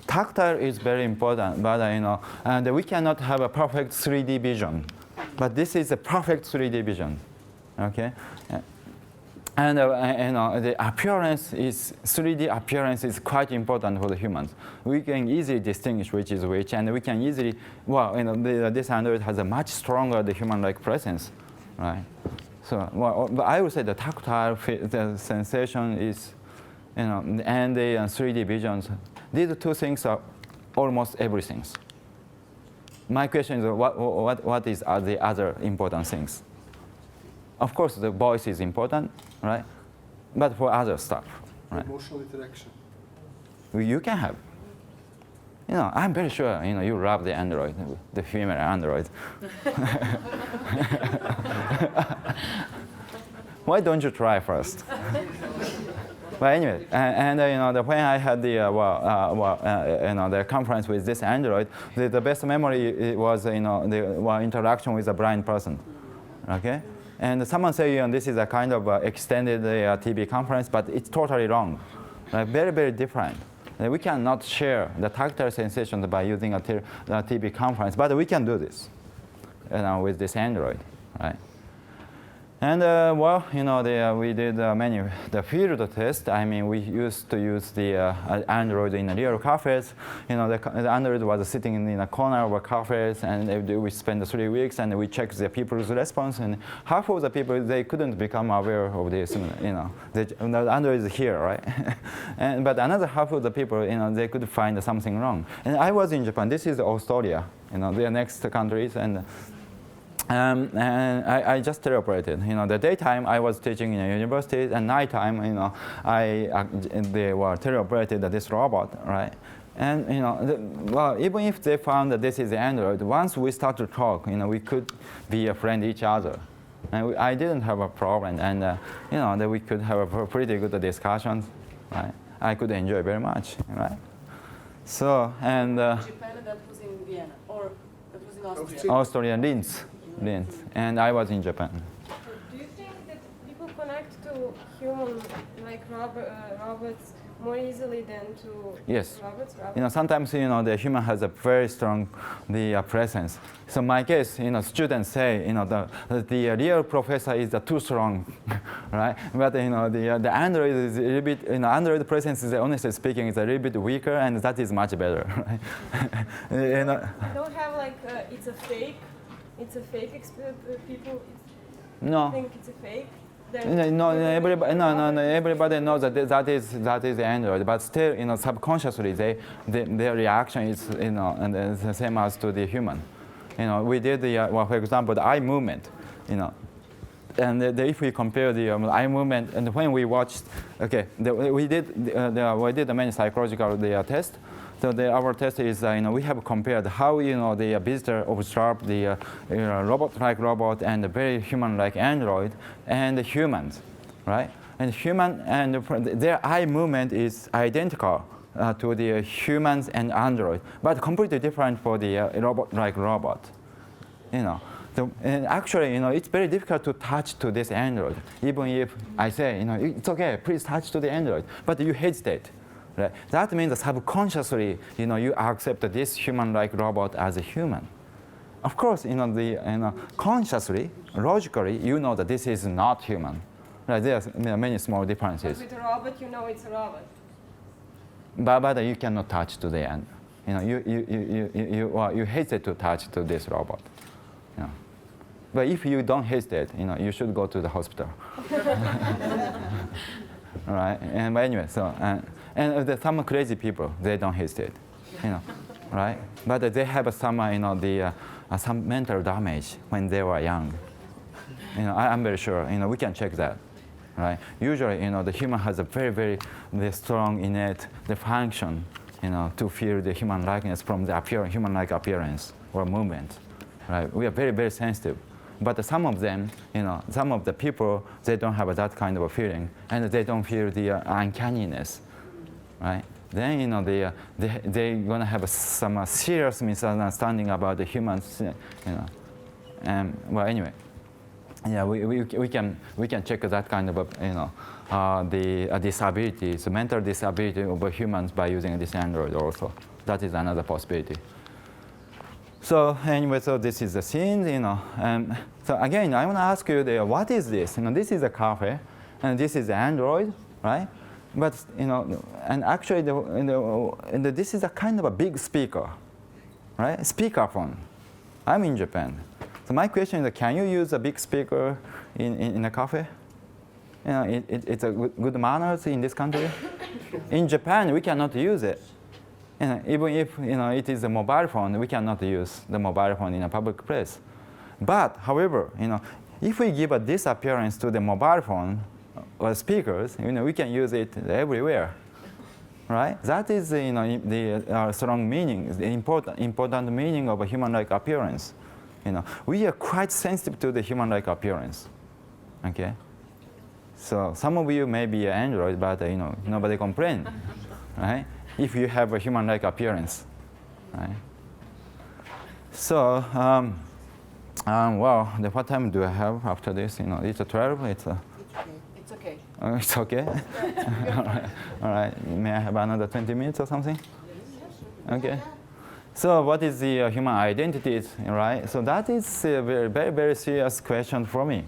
Speaker 4: Tactile is very important, but and we cannot have a perfect 3D vision. But this is a perfect 3D vision, okay? And the appearance is 3D appearance is quite important for the humans. We can easily distinguish which is which, and we can easily this Android has a much stronger the human-like presence, right? So but I would say the tactile the sensation is, and the 3D visions. These two things are almost everything. My question is, what is the other important things? Of course, the voice is important, right? But for other stuff, right?
Speaker 6: Emotional interaction.
Speaker 4: You can have. I'm very sure, you love the Android, the female Android. Why don't you try first? But anyway, when I had the conference with this Android, the best memory was the interaction with a blind person, okay? And someone say this is a kind of extended TV conference, but it's totally wrong, very, very different. We cannot share the tactile sensations by using a TV conference, but we can do this, with this Android, right? And we did the field test. We used to use the Android in real cafes. The Android was sitting in a corner of a cafes, and we spent 3 weeks, and we checked the people's response. And half of the people, they couldn't become aware of this. The Android is here, right? But another half of the people, they could find something wrong. And I was in Japan. This is Australia. The next countries and I just teleoperated. The daytime I was teaching in a university, and nighttime, they were teleoperated this robot, right? And even if they found that this is Android, once we start to talk, we could be a friend each other, And I didn't have a problem, and you know, that we could have a pretty good discussions, right? I could enjoy very much, right? So, and
Speaker 3: Japan, that was in Vienna, or that was in Austria?
Speaker 4: Austria, Linz, and I was in Japan.
Speaker 9: Do you think that people connect to human, like robots, more easily than to
Speaker 4: Yes.
Speaker 9: robots?
Speaker 4: You know, sometimes, you know, the human has a very strong presence. So my case, you know, students say, you know, the real professor is too strong, right? But, you know, the Android is a little bit, you know, Android presence is, honestly speaking, is a little bit weaker, and that is much better, right? You know,
Speaker 9: You don't have like, it's a fake people
Speaker 4: no.
Speaker 9: think it's a fake?
Speaker 4: No, everybody knows that is the Android, but still, you know, subconsciously, their reaction is, you know, and it's the same as to the human. You know, we did well, for example, the eye movement, you know, and if we compare the eye movement, and when we watched, okay, we did many psychological tests. So our test is, you know, we have compared how, you know, the visitor observed the robot-like robot and the very human-like android and the humans, right? And human and their eye movement is identical to the humans and android, but completely different for the robot-like robot, you know. So, and actually, you know, it's very difficult to touch to this android, even if I say, you know, it's okay, please touch to the android, but you hesitate. Right? That means that subconsciously, you know, you accept this human-like robot as a human. Of course, you know, consciously, logically, you know that this is not human. Right? There are many small differences.
Speaker 9: But with a robot, you know it's a robot.
Speaker 4: But you cannot touch to the end. You know, you hesitate to touch to this robot. You know. But if you don't hesitate, you know, you should go to the hospital. Right? And but anyway, so. And there's some crazy people, they don't hesitate, you know, right? But they have some, you know, some mental damage when they were young. You know, I'm very sure, you know, we can check that, right? Usually, you know, the human has a very strong innate function, you know, to feel the human likeness from the human-like appearance or movement, right? We are very sensitive. But some of them, you know, some of the people, they don't have that kind of a feeling, and they don't feel the uncanniness. Right? Then, you know, they're gonna have some serious misunderstanding about the humans, you know. Well, anyway, yeah, we can check that kind of, you know, the disabilities, mental disability of humans by using this Android also. That is another possibility. So anyway, so this is the scene, you know. So again, I want to ask you, what is this? You know, this is a cafe, and this is Android, right? But, you know, and actually, this is a kind of a big speaker, right? Speakerphone. I'm in Japan. So my question is, can you use a big speaker in a cafe? You know, it's a good manners in this country. In Japan, we cannot use it. You know, even if, you know, it is a mobile phone, we cannot use the mobile phone in a public place. But, however, you know, if we give this appearance to the mobile phone, or speakers, you know, we can use it everywhere, right? That is, you know, the strong meaning, the important meaning of a human-like appearance. You know, we are quite sensitive to the human-like appearance. Okay, so some of you may be Android, but you know, nobody complain, right? If you have a human-like appearance, right? So, well, what time do I have after this? You know, it's 12. It's
Speaker 3: okay.
Speaker 4: It's okay? All right. May I have another 20 minutes or something? Okay. So what is the human identity, right? So that is a very serious question for me.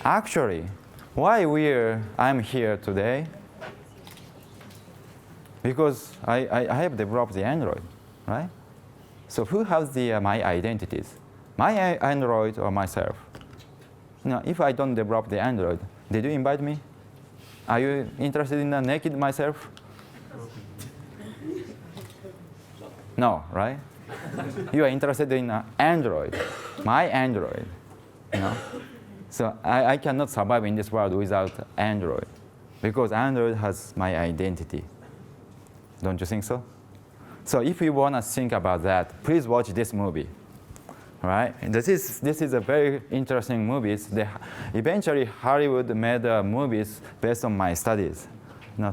Speaker 4: Actually, why I'm here today? Because I have developed the Android, right? So who has my identities? My Android or myself? You know, if I don't develop the Android, did you invite me? Are you interested in the naked myself? No, right? You are interested in Android, my Android. You know? So I cannot survive in this world without Android, because Android has my identity. Don't you think so? So if you want to think about that, please watch this movie. right? This is a very interesting movies. Eventually, Hollywood made movies based on my studies.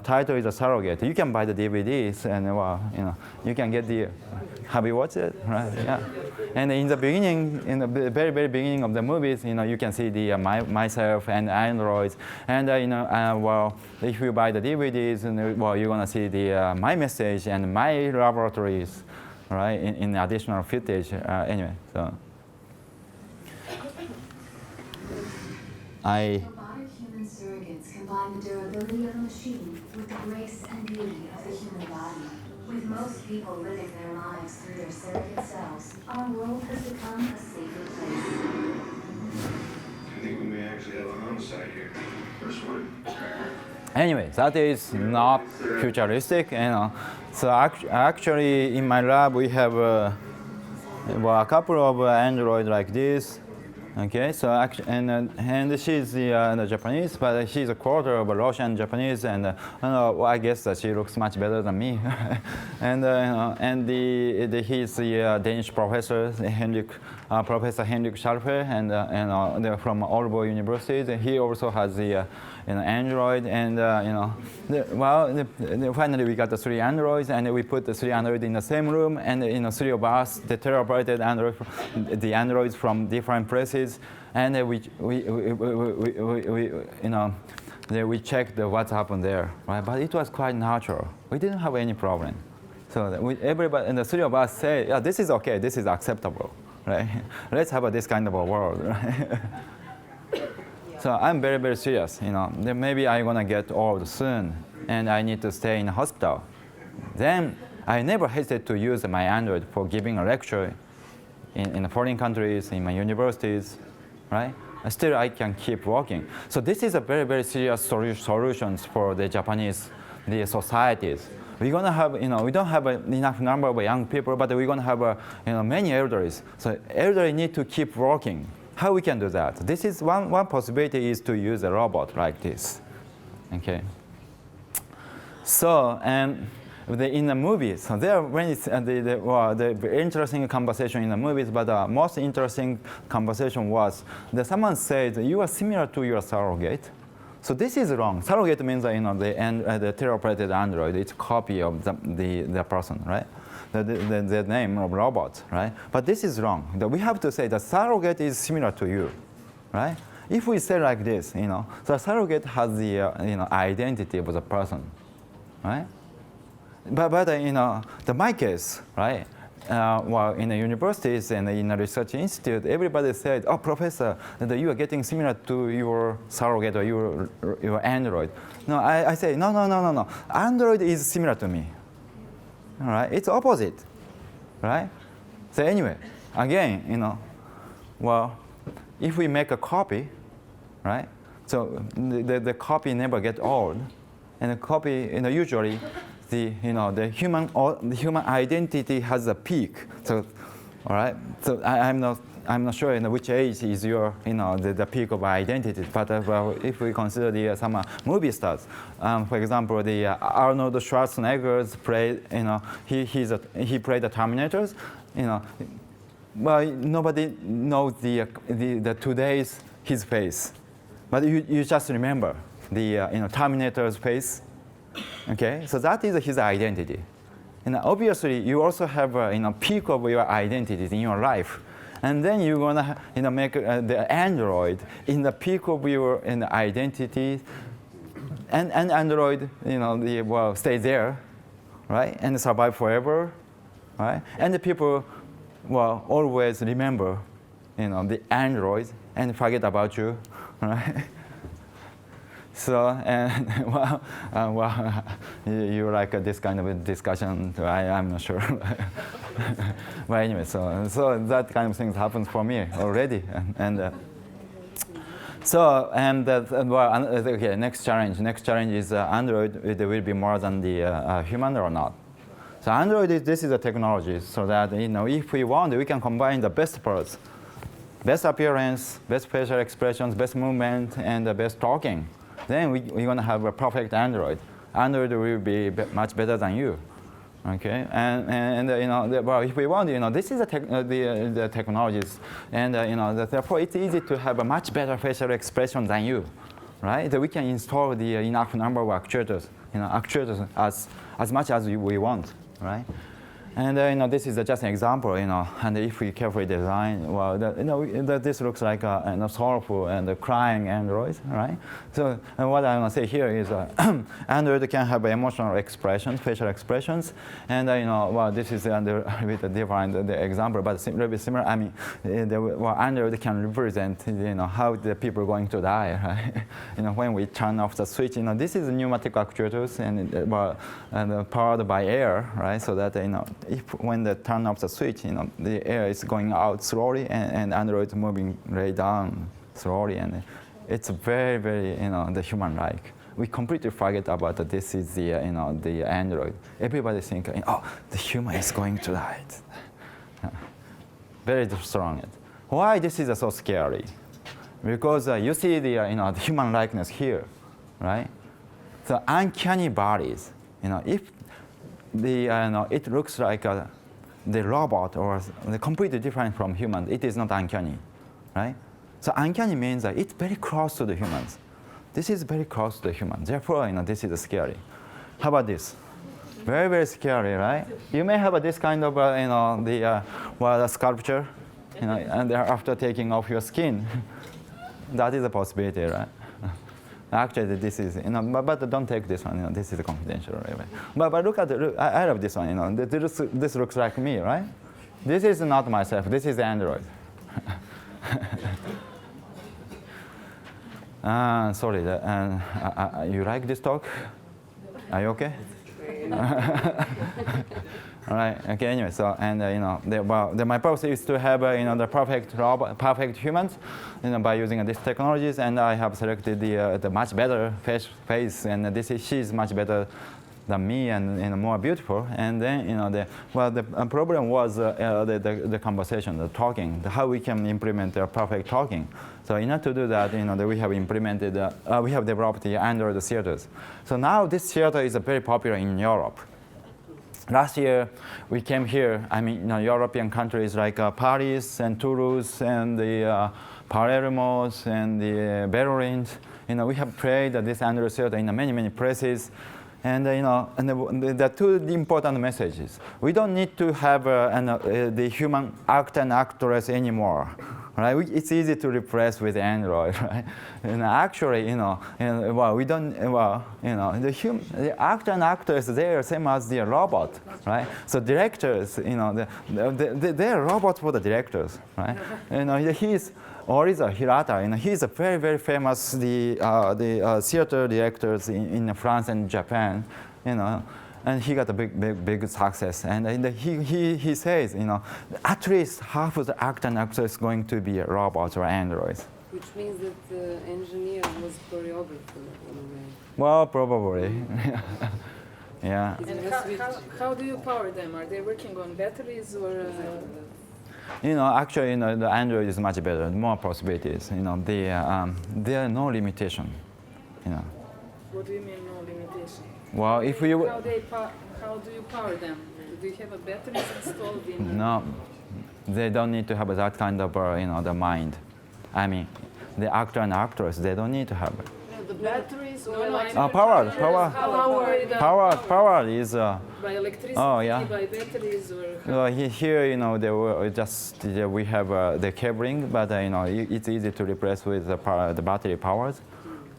Speaker 4: Title is a Surrogate. You can buy the DVDs, and you can get the. Have you watched it? Right? Yeah. And in the beginning, in the very beginning of the movies, you can see the myself and androids, and if you buy the DVDs, you're gonna see the my message and my laboratories, right? In additional footage. Anyway, so
Speaker 10: Robotic human surrogates combine the durability of a machine with the grace and beauty of the human body. With most people living their lives through their surrogate selves, our world has become a safer place.
Speaker 11: I think we may actually have a homicide here. First one.
Speaker 4: Anyway, that is not futuristic, So actually, in my lab, we have a couple of androids like this. Okay, so and she's the Japanese, but she's a quarter of a Russian Japanese, and I guess that she looks much better than me. And he's the Danish professor, Professor Henrik Scharfe, and they're from Aalborg University. He also has the android, and finally we got the 3 androids, and we put the 3 androids in the same room, and 3 of us, the teleoperated the androids from different places, and we checked what's happened there, right? But it was quite natural. We didn't have any problem. So everybody, and the 3 of us say, yeah, this is okay, this is acceptable, right? Let's have this kind of a world, right? So I'm very serious, Then maybe I'm gonna get old soon, and I need to stay in a hospital. Then I never hesitate to use my android for giving a lecture in foreign countries, in my universities, right? Still, I can keep working. So this is a very serious solutions for the Japanese societies. We're gonna have, we don't have enough number of young people, but we're gonna have, many elderlies. So elderly need to keep working. How we can do that? This is one possibility is to use a robot like this. Okay. So in the movies, so there when it's the interesting conversation in the movies, but the most interesting conversation was that someone said you are similar to your surrogate. So this is wrong. Surrogate means the teleoperated android. It's a copy of the person, right? The name of robot, right? But this is wrong. We have to say the surrogate is similar to you, right? If we say like this, the surrogate has the identity of the person, right? But my case, right? In the universities and in a research institute, everybody said, "Oh, professor, you are getting similar to your surrogate or your android." No, I say, no. Android is similar to me. All right, it's opposite, right? So anyway, again, if we make a copy, right? So the copy never get old, and the copy, usually, the human identity has a peak. So, all right. So I'm not sure which age is your the peak of identity. But if we consider some movie stars, for example, the Arnold Schwarzenegger's play, he played the Terminators, well, nobody knows the today's his face, but you just remember the Terminator's face. Okay, so that is his identity. And obviously, you also have a peak of your identity in your life. And then you're gonna make the android in the peak of your identity, and android stay there, right, and survive forever, right? And the people always remember the android and forget about you, right? So you like this kind of a discussion? I'm not sure. But anyway, so that kind of thing happens for me already, okay. Next challenge is Android. It will be more than the human or not. So Android this is a technology, so that if we want, we can combine the best parts, best appearance, best facial expressions, best movement, and the best talking. Then we're going to have a perfect Android. Android will be much better than you, Okay, and you know, well, if we want, you know, this is the technologies, and you know, therefore it's easy to have a much better facial expression than you, right? That we can install the enough number of actuators, you know, actuators as much as we want, right? And you know, this is just an example, you know, and if we carefully design, well, you know, this looks like a soulful and crying Android, right? So what I want to say here is Android can have emotional expressions, facial expressions, and you know, well, this is a bit different the example, but a little bit similar. I mean, well, Android can represent, you know, how the people are going to die, right? You know, when we turn off the switch, you know, this is pneumatic actuators and powered by air, right? So that, you know, when they turn off the switch, you know, the air is going out slowly, and Android is moving right down slowly, and it's very, very, you know, the human-like. We completely forget about that this is the, you know, the Android. Everybody think, oh, the human is going to die. Very strong. Why this is so scary? Because you see the, you know, the human likeness here, right? So uncanny bodies, you know, if the, it looks like the robot or the completely different from human, it is not uncanny, right? So uncanny means that it's very close to the humans. This is very close to the human. Therefore, you know, this is scary. How about this? Very, very scary, right? You may have this kind of, you know, the sculpture, you know, and after taking off your skin, that is a possibility, right? Actually, this is, you know, but don't take this one. You know, this is confidential, right? But look at I love this one. You know, this looks like me, right? This is not myself. This is Android. Sorry. You like this talk? Are you okay? All right. Okay. Anyway, so and you know, my purpose is to have you know, the perfect humans, you know, by using these technologies, and I have selected the much better face, and she's much better than me, and, you know, more beautiful. And then, you know, the problem was the conversation, the talking, how we can implement the perfect talking. So in order to do that, you know, we have implemented, we have developed the Android theaters. So now this theater is very popular in Europe. Last year, we came here, I mean, you know, European countries like Paris and Toulouse and the Palermo and the Belgrade. You know, we have played this Android theater in many, many places. And, you know, and the two important messages. We don't need to have the human actor and actress anymore. Right? It's easy to replace with Android, right? And actually, you know, well, we don't, well, you know, the actor and actress, they are same as the robot, right? So directors, you know, they're robots for the directors, right? You know, he's Oriza Hirata, you know, he's a very, very famous theater directors in France and Japan, you know. And he got a big success. And he says, you know, at least half of the actor and actress is going to be robots or androids.
Speaker 12: Which means that the engineer was choreographer in a way.
Speaker 4: Well, probably. Yeah.
Speaker 7: And how do you power them? Are they working on batteries or?
Speaker 4: You know, actually, you know, the Android is much better, more possibilities. You know, there are no limitation. You know.
Speaker 7: What do you mean, no limitation?
Speaker 4: Well, if you
Speaker 7: how do you power them? Do you have a battery installed in?
Speaker 4: No, they don't need to have that kind of you know, the mind. I mean, the actor and actress, they don't need to have it.
Speaker 7: No, the batteries or
Speaker 4: power is
Speaker 7: by electricity,
Speaker 4: oh, yeah.
Speaker 7: by batteries or.
Speaker 4: Here, you know, we have the cabling, but you know, it's easy to replace with the battery powers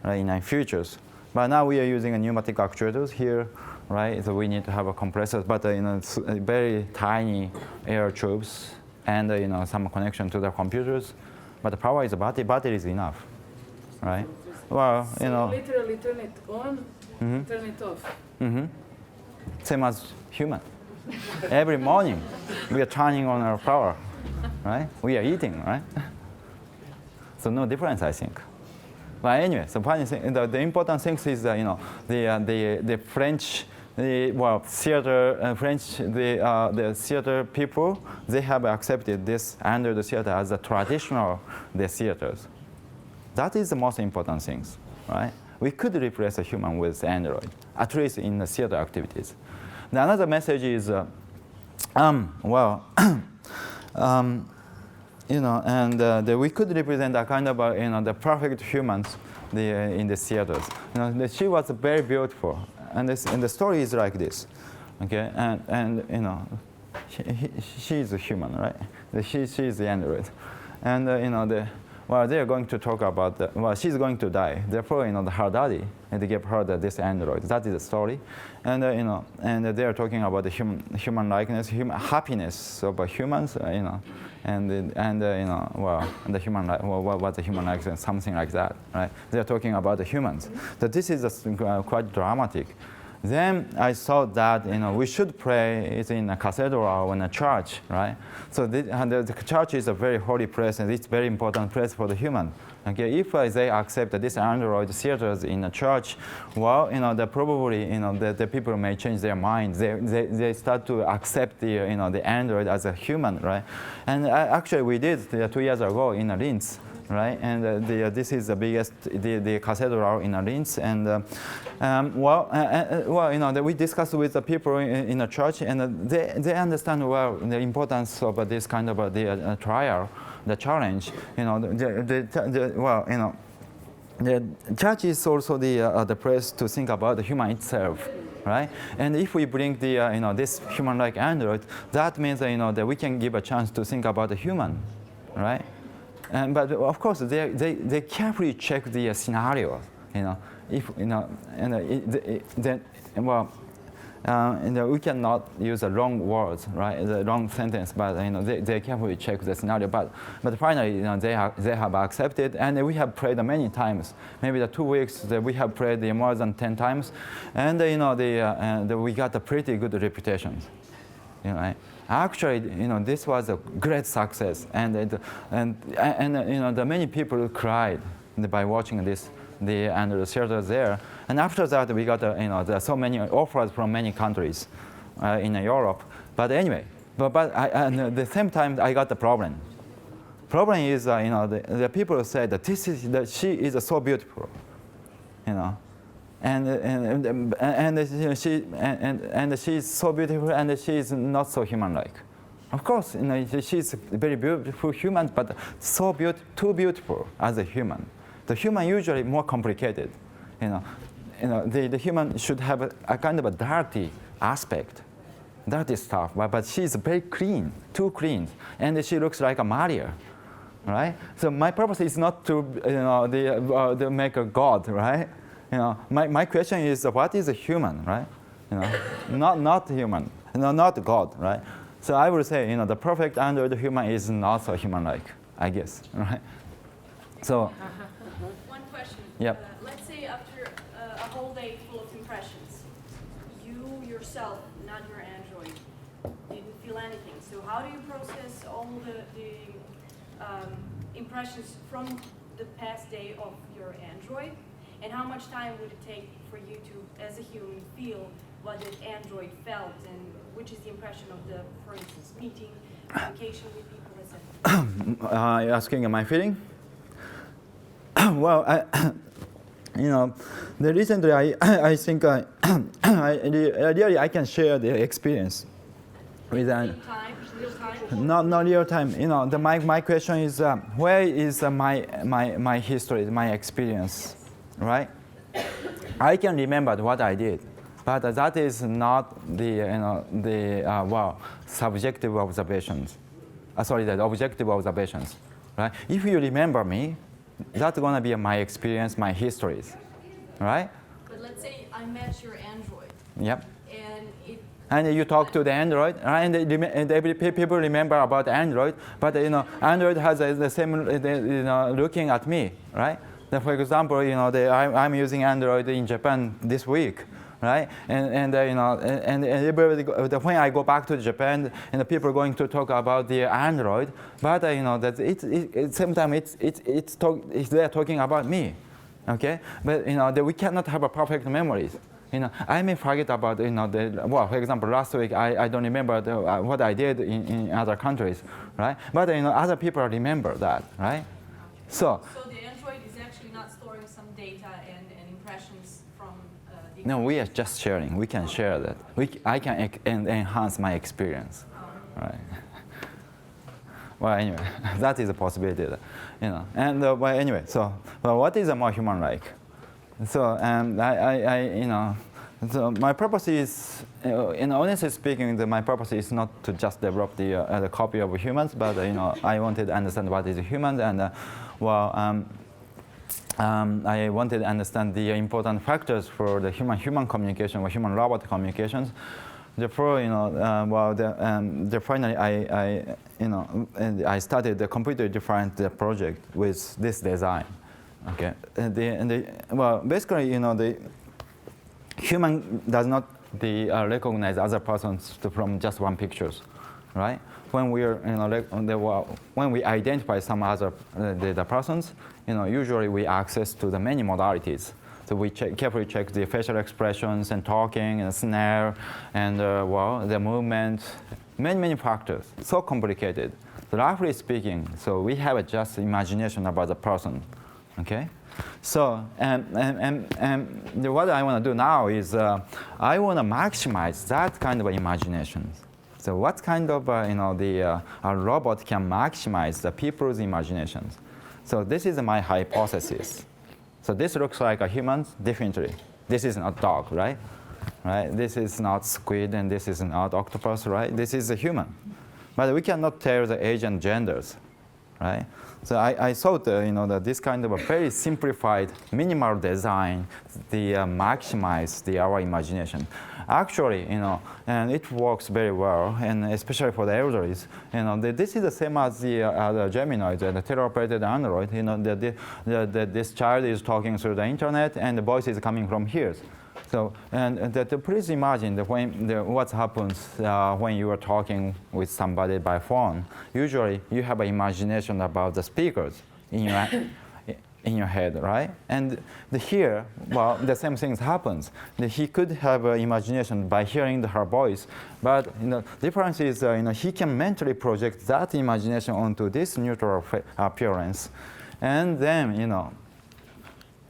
Speaker 4: in futures. But now we are using a pneumatic actuators here, right? So we need to have a compressor, but you know, very tiny air tubes, and you know, some connection to the computers. But the power is battery is enough, right? Well,
Speaker 7: so
Speaker 4: you know,
Speaker 7: literally turn it on, turn it off.
Speaker 4: Same as human. Every morning we are turning on our power, right? We are eating, right? So no difference, I think. But anyway, so funny thing, the important thing is that, you know, the French, theater, the theater people, they have accepted this Android theater as the traditional theaters. That is the most important things, right? We could replace a human with Android, at least in the theater activities. the another message is, well, that we could represent a kind of, the perfect humans in the theaters. She was very beautiful, and the story is like this, okay? And she is a human, right? She is the android, and they are going to talk about she's going to die. Therefore, her daddy had to give her this android. That is the story, and and they are talking about the human likeness, happiness of humans, and the human what's the human likeness, something like that, right? They are talking about the humans. So this is quite dramatic. Then I thought that we should pray it in a cathedral or in a church, right? So the church is a very holy place, and it's a very important place for the human. Okay, if they accept this android theaters in a church, well, probably the people may change their minds. They start to accept the the android as a human, right? And actually we did 2 years ago in Linz. Right, and this is the biggest the cathedral in Linz, and we discussed with the people in the church, and they understand well the importance of this kind of the trial, the challenge. The church is also the place to think about the human itself. Right, and if we bring the this human-like android, that means that we can give a chance to think about the human, right? But of course, they carefully check the scenarios. If we cannot use the wrong words, right? The wrong sentence, but they carefully check the scenario. But finally, they have accepted, and we have prayed many times. Maybe the 2 weeks that we have prayed more than 10 times, and we got a pretty good reputation. Actually, this was a great success, and the many people cried by watching this, and the theater there. And after that, we got there are so many offers from many countries in Europe. But anyway, but at the same time, I got the problem. Problem is, the people said that she is so beautiful, and she is so beautiful, and she is not so human-like. Of course, she is a very beautiful human, but too beautiful as a human. The human usually more complicated. The human should have a kind of a dirty aspect, dirty stuff. But she is very clean, too clean, and she looks like a Maria. Right? So my purpose is not to to make a god, right? My question is, what is a human, right? Not human, not God, right? So I would say, the perfect android human is not so human-like, I guess, right? So.
Speaker 13: One question.
Speaker 4: Yep.
Speaker 13: Let's say after a whole day full of impressions, you yourself, not your android, didn't feel anything. So how do you process all the impressions from the past day of your android? And how much time would it take for you to, as a human, feel what the android felt, and which is the impression of the, for instance, meeting, communication with people, etc.?
Speaker 4: You're asking my feeling? Well, the recently I think really I can share the experience with
Speaker 13: real time.
Speaker 4: Not real time. My question is where is my history, my experience, right? I can remember what I did, but that is not the subjective observations. The objective observations, right? If you remember me, that's gonna be my experience, my histories, right?
Speaker 13: But let's say I met your android.
Speaker 4: Yep.
Speaker 13: And
Speaker 4: you talk to the android, right? And people remember about Android, but Android has the same looking at me, right? For example, I'm using Android in Japan this week, right? And everybody, when I go back to Japan, and the people are going to talk about the Android, but that sometimes they're talking about me, okay? But that we cannot have a perfect memories. I may forget about for example, last week I don't remember what I did in other countries, right? But other people remember that, right? So
Speaker 13: the android is actually not storing some data and impressions from the
Speaker 4: No, we are just sharing. We can share that. I can enhance my experience, right? Well, anyway, that is a possibility, you know. And well, anyway, so what is a more human-like? So you know, so my purpose is, honestly speaking, my purpose is not to just develop the copy of humans, but you know, I wanted to understand what is human, and I wanted to understand the important factors for the human-human communication or human-robot communications. Therefore, you know, finally I started a completely different project with this design. Okay, well, basically, you know, the human does not recognize other persons from just one pictures, right? When we are, you know, when we identify some other the persons, you know, usually we access to the many modalities. So we carefully check the facial expressions and talking and snare and well, the movement, many factors. So complicated. So roughly speaking, so we have just imagination about the person. Okay, so what I want to do now is I want to maximize that kind of imagination. So what kind of you know, a robot can maximize the people's imaginations? So this is my hypothesis. So this looks like a human, definitely. This is not dog, right? Right. This is not squid, and this is not octopus, right? This is a human, but we cannot tell the age and genders, right? So I thought, you know, that this kind of a very simplified, minimal design, maximize our imagination. Actually, you know, and it works very well, and especially for the elderlies. You know, this is the same as the Geminoid, the teleoperated android. You know, this child is talking through the internet, and the voice is coming from here. So, and please imagine what happens when you are talking with somebody by phone. Usually, you have an imagination about the speakers in your head, right? And here, well, the same thing happens. He could have an imagination by hearing her voice, but you know, difference is, you know, he can mentally project that imagination onto this neutral appearance, and then, you know,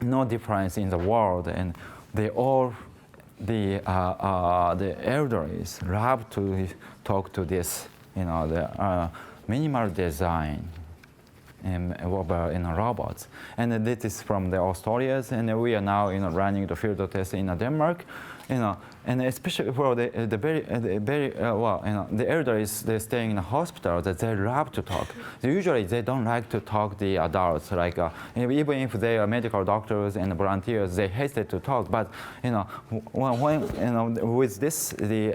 Speaker 4: no difference in the world, and the elderlies love to talk to this, you know, the minimal design in robots. And this is from the Australians, and we are now, you know, running the field test in Denmark, you know, and especially for the very well, you know, the elderlies, they're staying in a hospital, that they love to talk. So usually they don't like to talk the adults, like even if they are medical doctors and volunteers, they hesitate to talk. But you know, when you know, with this the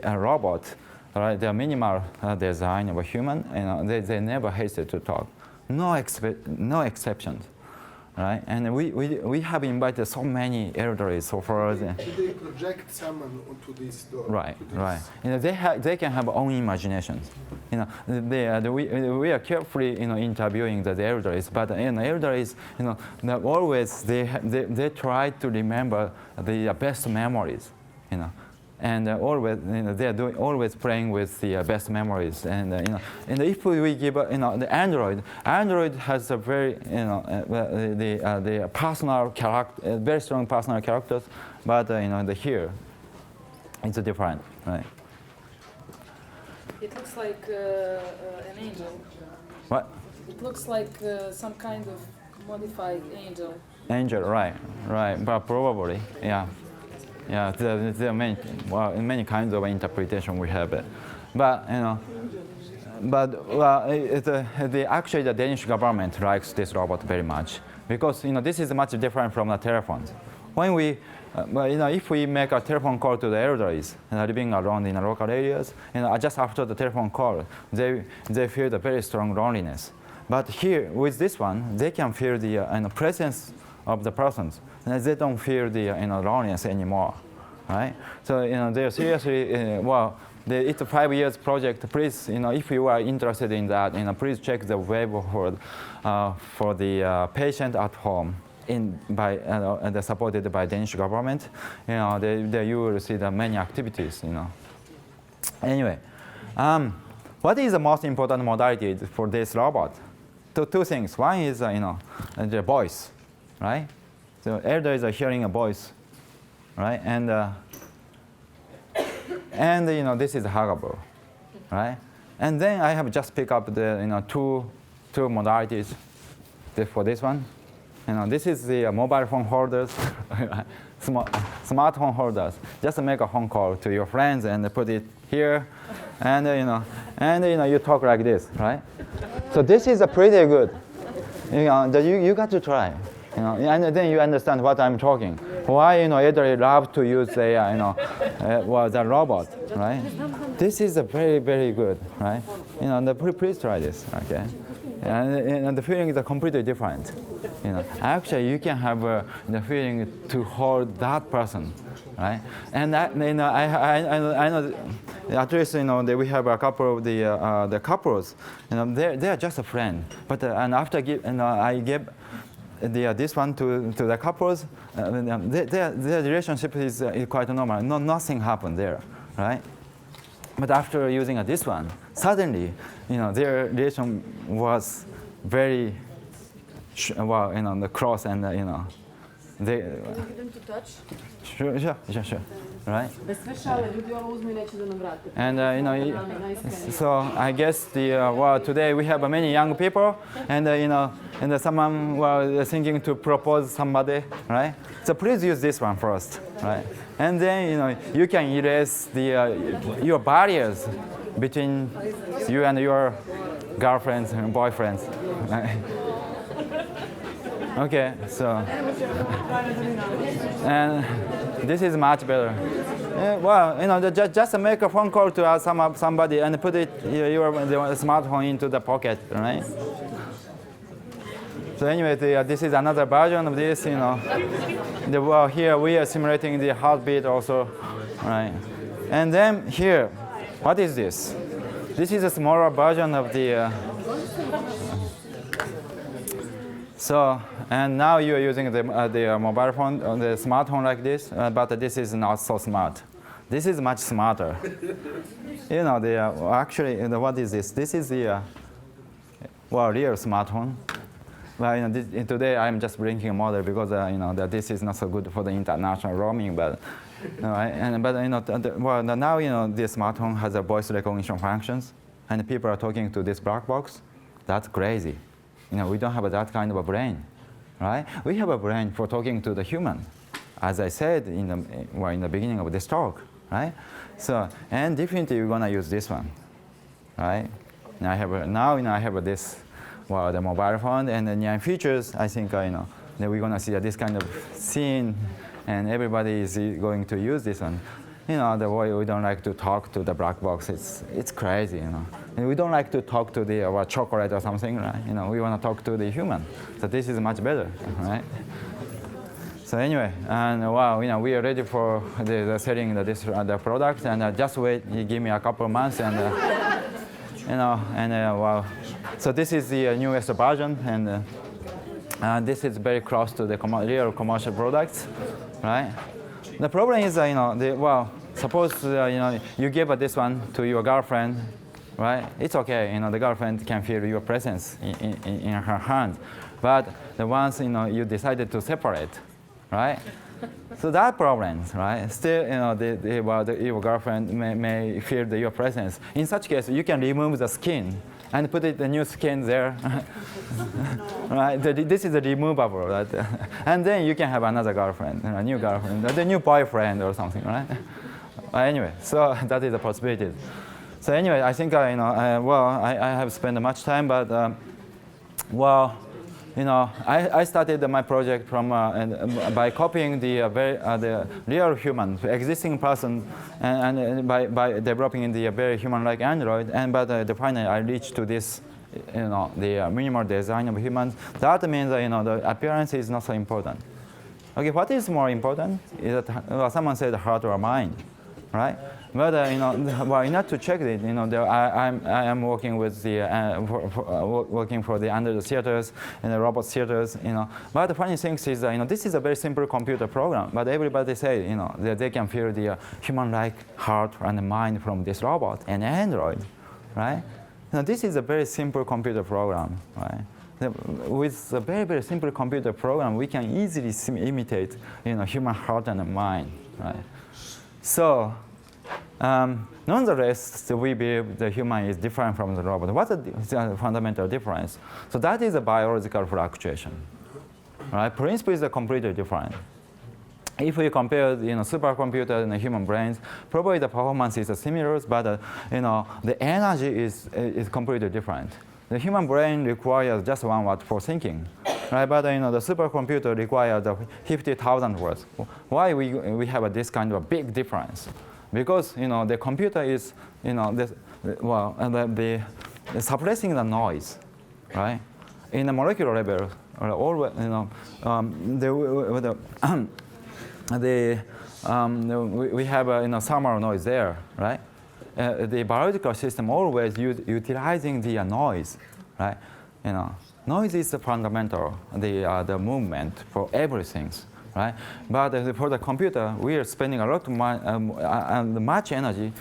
Speaker 4: robot, right, the minimal design of a human, you know, they never hesitate to talk. No exceptions. Right, and we have invited so many elderly so far.
Speaker 6: Do they project someone onto this door?
Speaker 4: Right, right. You know, they can have own imaginations. You know, we are carefully, you know, interviewing the elderlies, but you know, elderlies, you know, always they try to remember the best memories. You know. And always, you know, they are always playing with the best memories. And you know, and if we give, you know, the Android has a very, you know, the personal character, very strong personal characters. But you know, here, it's different, right?
Speaker 7: It looks like an angel.
Speaker 4: What?
Speaker 7: It looks like some kind of modified angel.
Speaker 4: Angel, right, but probably, yeah. Yeah, there are many kinds of interpretation we have it, but you know, actually the Danish government likes this robot very much, because you know, this is much different from the telephones. When we, you know, if we make a telephone call to the elderlies living around in the local areas, you know, just after the telephone call, they feel the very strong loneliness. But here with this one, they can feel the you know, presence of the persons, and they don't feel the you know, loneliness anymore, right? So you know, they're seriously well. It's a 5 years project. Please, you know, if you are interested in that, you know, please check the web for the patient at home supported by Danish government. You know, you will see the many activities. You know. Anyway, what is the most important modality for this robot? Two things. One is you know, the voice. Right? So elders are hearing a voice right? And you know, this is huggable, right? And then I have just picked up the two modalities for this one. You know, this is the mobile phone holders, smartphone holders. Just make a phone call to your friends and put it here, and you talk like this, right? So this is a pretty good. You got to try. And then you understand what I'm talking. Why Adri love to use the the robot, right? This is a very, very good, right? Please try this, okay? And the feeling is completely different. Actually you can have the feeling to hold that person, right? And I know at least that we have a couple of the couples. They are just a friend, but and after I give this one to the couples, their relationship is quite normal. Nothing happened there, right? But after using this one, suddenly, their relation was very, the cross and they.
Speaker 3: Can you give them to touch?
Speaker 4: Sure, right? And so I guess today we have many young people, and and someone was thinking to propose somebody, right? So please use this one first, right? And then you can erase your barriers between you and your girlfriends and boyfriends. Right? Okay, so and this is much better. Just make a phone call to somebody and put your smartphone into the pocket, right? So anyway, this is another version of this. Here we are simulating the heartbeat also, right? And then here, what is this? This is a smaller version of the. And now you are using the mobile phone, the smartphone like this, but this is not so smart. This is much smarter. Actually, what is this? This is the real smartphone. Well, today I'm just bringing a model because that this is not so good for the international roaming, but now the smartphone has a voice recognition functions, and people are talking to this black box. That's crazy. We don't have that kind of a brain, right? We have a brain for talking to the human, as I said in the beginning of this talk, right? So, and definitely we're gonna use this one, right? Now I have this, the mobile phone, and the near futures. I think that we're gonna see this kind of scene, and everybody is going to use this one. The way we don't like to talk to the black box, it's crazy, And we don't like to talk to the chocolate or something, right? We want to talk to the human. So this is much better, right? So anyway, and we are ready for the selling the product, and just wait. You give me a couple of months, and So this is the newest version, and this is very close to the real commercial products, right? The problem is, suppose you give this one to your girlfriend, right? It's okay, the girlfriend can feel your presence in her hand, but the ones you decided to separate, right? So that problems, right? Still, your girlfriend may feel your presence. In such case, you can remove the skin and put the new skin there, right? This is removable, right? And then you can have another girlfriend, a new girlfriend, the new boyfriend or something, right? Anyway, so that is a possibility. So anyway, I think I have spent much time, but I started my project from by copying the real human, the existing person, and by developing the very human-like android. But finally, I reached to this, the minimal design of humans. That means the appearance is not so important. Okay, what is more important is that someone said heart or mind, right? But in order to check it, I am working with working for the under the theaters and the robot theaters, But the funny thing is, this is a very simple computer program. But everybody say, that they can feel the human-like heart and mind from this robot and Android, right? This is a very simple computer program, right? With a very, very simple computer program, we can easily imitate, human heart and mind. right? So, nonetheless, we believe the human is different from the robot. What's the fundamental difference? So that is a biological fluctuation, right? Principle is completely different. If we compare, supercomputer and the human brains, probably the performance is similar, but the energy is completely different. The human brain requires just 1 watt for thinking, right? But the supercomputer requires 50,000 watts. Why we have this kind of big difference? Because the computer is suppressing the noise, right? In the molecular level, always we have thermal noise there, right? The biological system always utilizing the noise, right? Noise is the fundamental, the movement for everything, right? But for the computer, we are spending a lot of much energy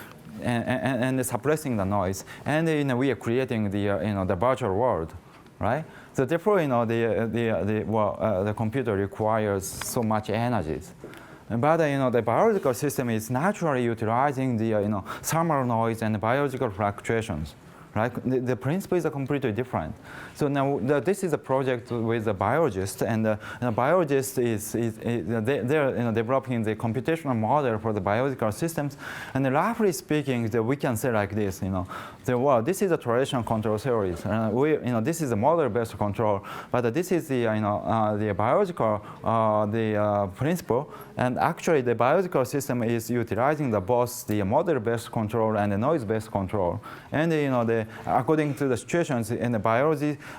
Speaker 4: and suppressing the noise, and we are creating the virtual world, right? So therefore, the computer requires so much energy. But the biological system is naturally utilizing the thermal noise and the biological fluctuations, right? The principle is completely different. So now this is a project with a biologist, and the biologist they're developing the computational model for the biological systems. And roughly speaking, we can say like this, this is a traditional control theories. This is a model-based control, but this is the biological principle. And actually, the biological system is utilizing both the model-based control and the noise-based control. And according to the situations in the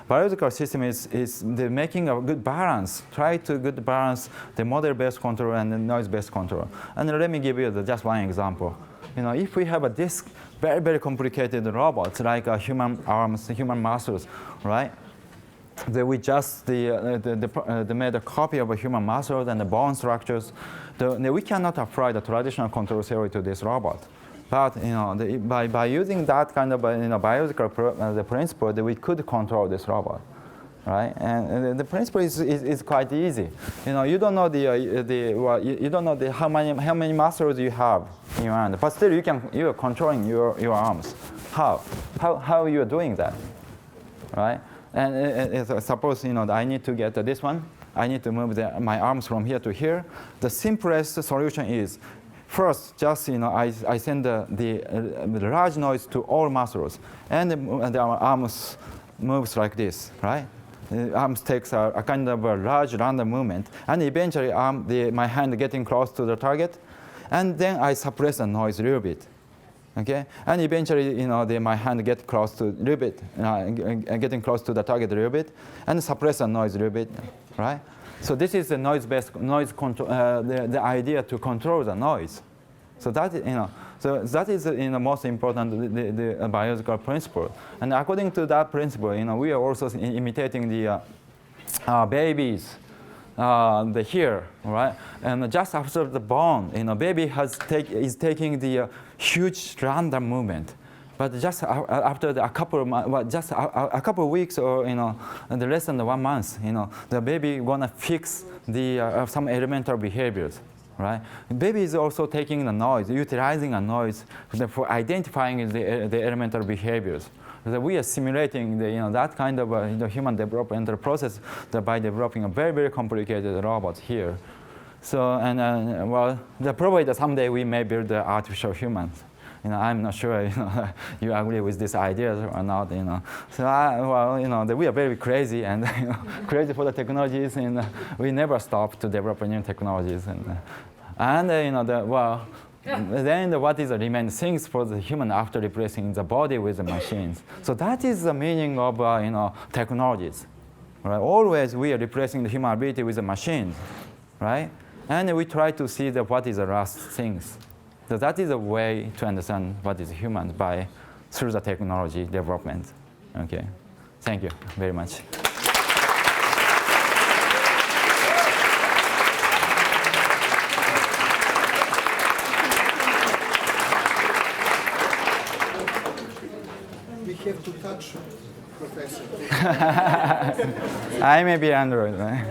Speaker 4: biological system is making a good balance. Try to good balance the model-based control and the noise-based control. And let me give you just one example. If we have this very, very complicated robots like human arms, human muscles, right? We just made a copy of a human muscles and the bone structures. We cannot apply the traditional control theory to this robot. But by using that kind of biological principle, that we could control this robot, right? And the principle is quite easy. You don't know you don't know how many muscles you have in your hand, but still you are controlling your arms. How you are doing that, right? And suppose I need to get this one. I need to move my arms from here to here. The simplest solution is first just I send the large noise to all muscles, and the arms moves like this, right? The arms takes a kind of a large random movement, and eventually my hand getting close to the target, and then I suppress the noise a little bit. Okay, and eventually, my hand gets close to a little bit, getting close to the target a little bit, and suppress the noise a little bit, right? So this is the noise-based noise control, the idea to control the noise. So that is most important the biological principle. And according to that principle, we are also imitating the babies. The hair, right? And just after the born, baby is taking the huge random movement, but just after a couple of weeks or the less than 1 month, the baby gonna fix the some elemental behaviors, right? Baby is also taking the noise, utilizing a noise for identifying the elemental behaviors. So we are simulating that kind of human developmental process by developing a very, very complicated robot here. So, and probably someday we may build the artificial humans. I'm not sure you agree with these ideas or not. So we are very crazy and crazy for the technologies, and we never stop to develop new technologies. Then what is the remaining things for the human after replacing the body with the machines? So that is the meaning of technologies. Right? Always we are replacing the human ability with the machines, right? And we try to see what is the last things. So that is a way to understand what is human through the technology development. Okay, thank you very much.
Speaker 6: Have to touch, Professor.
Speaker 4: I may be Android, right?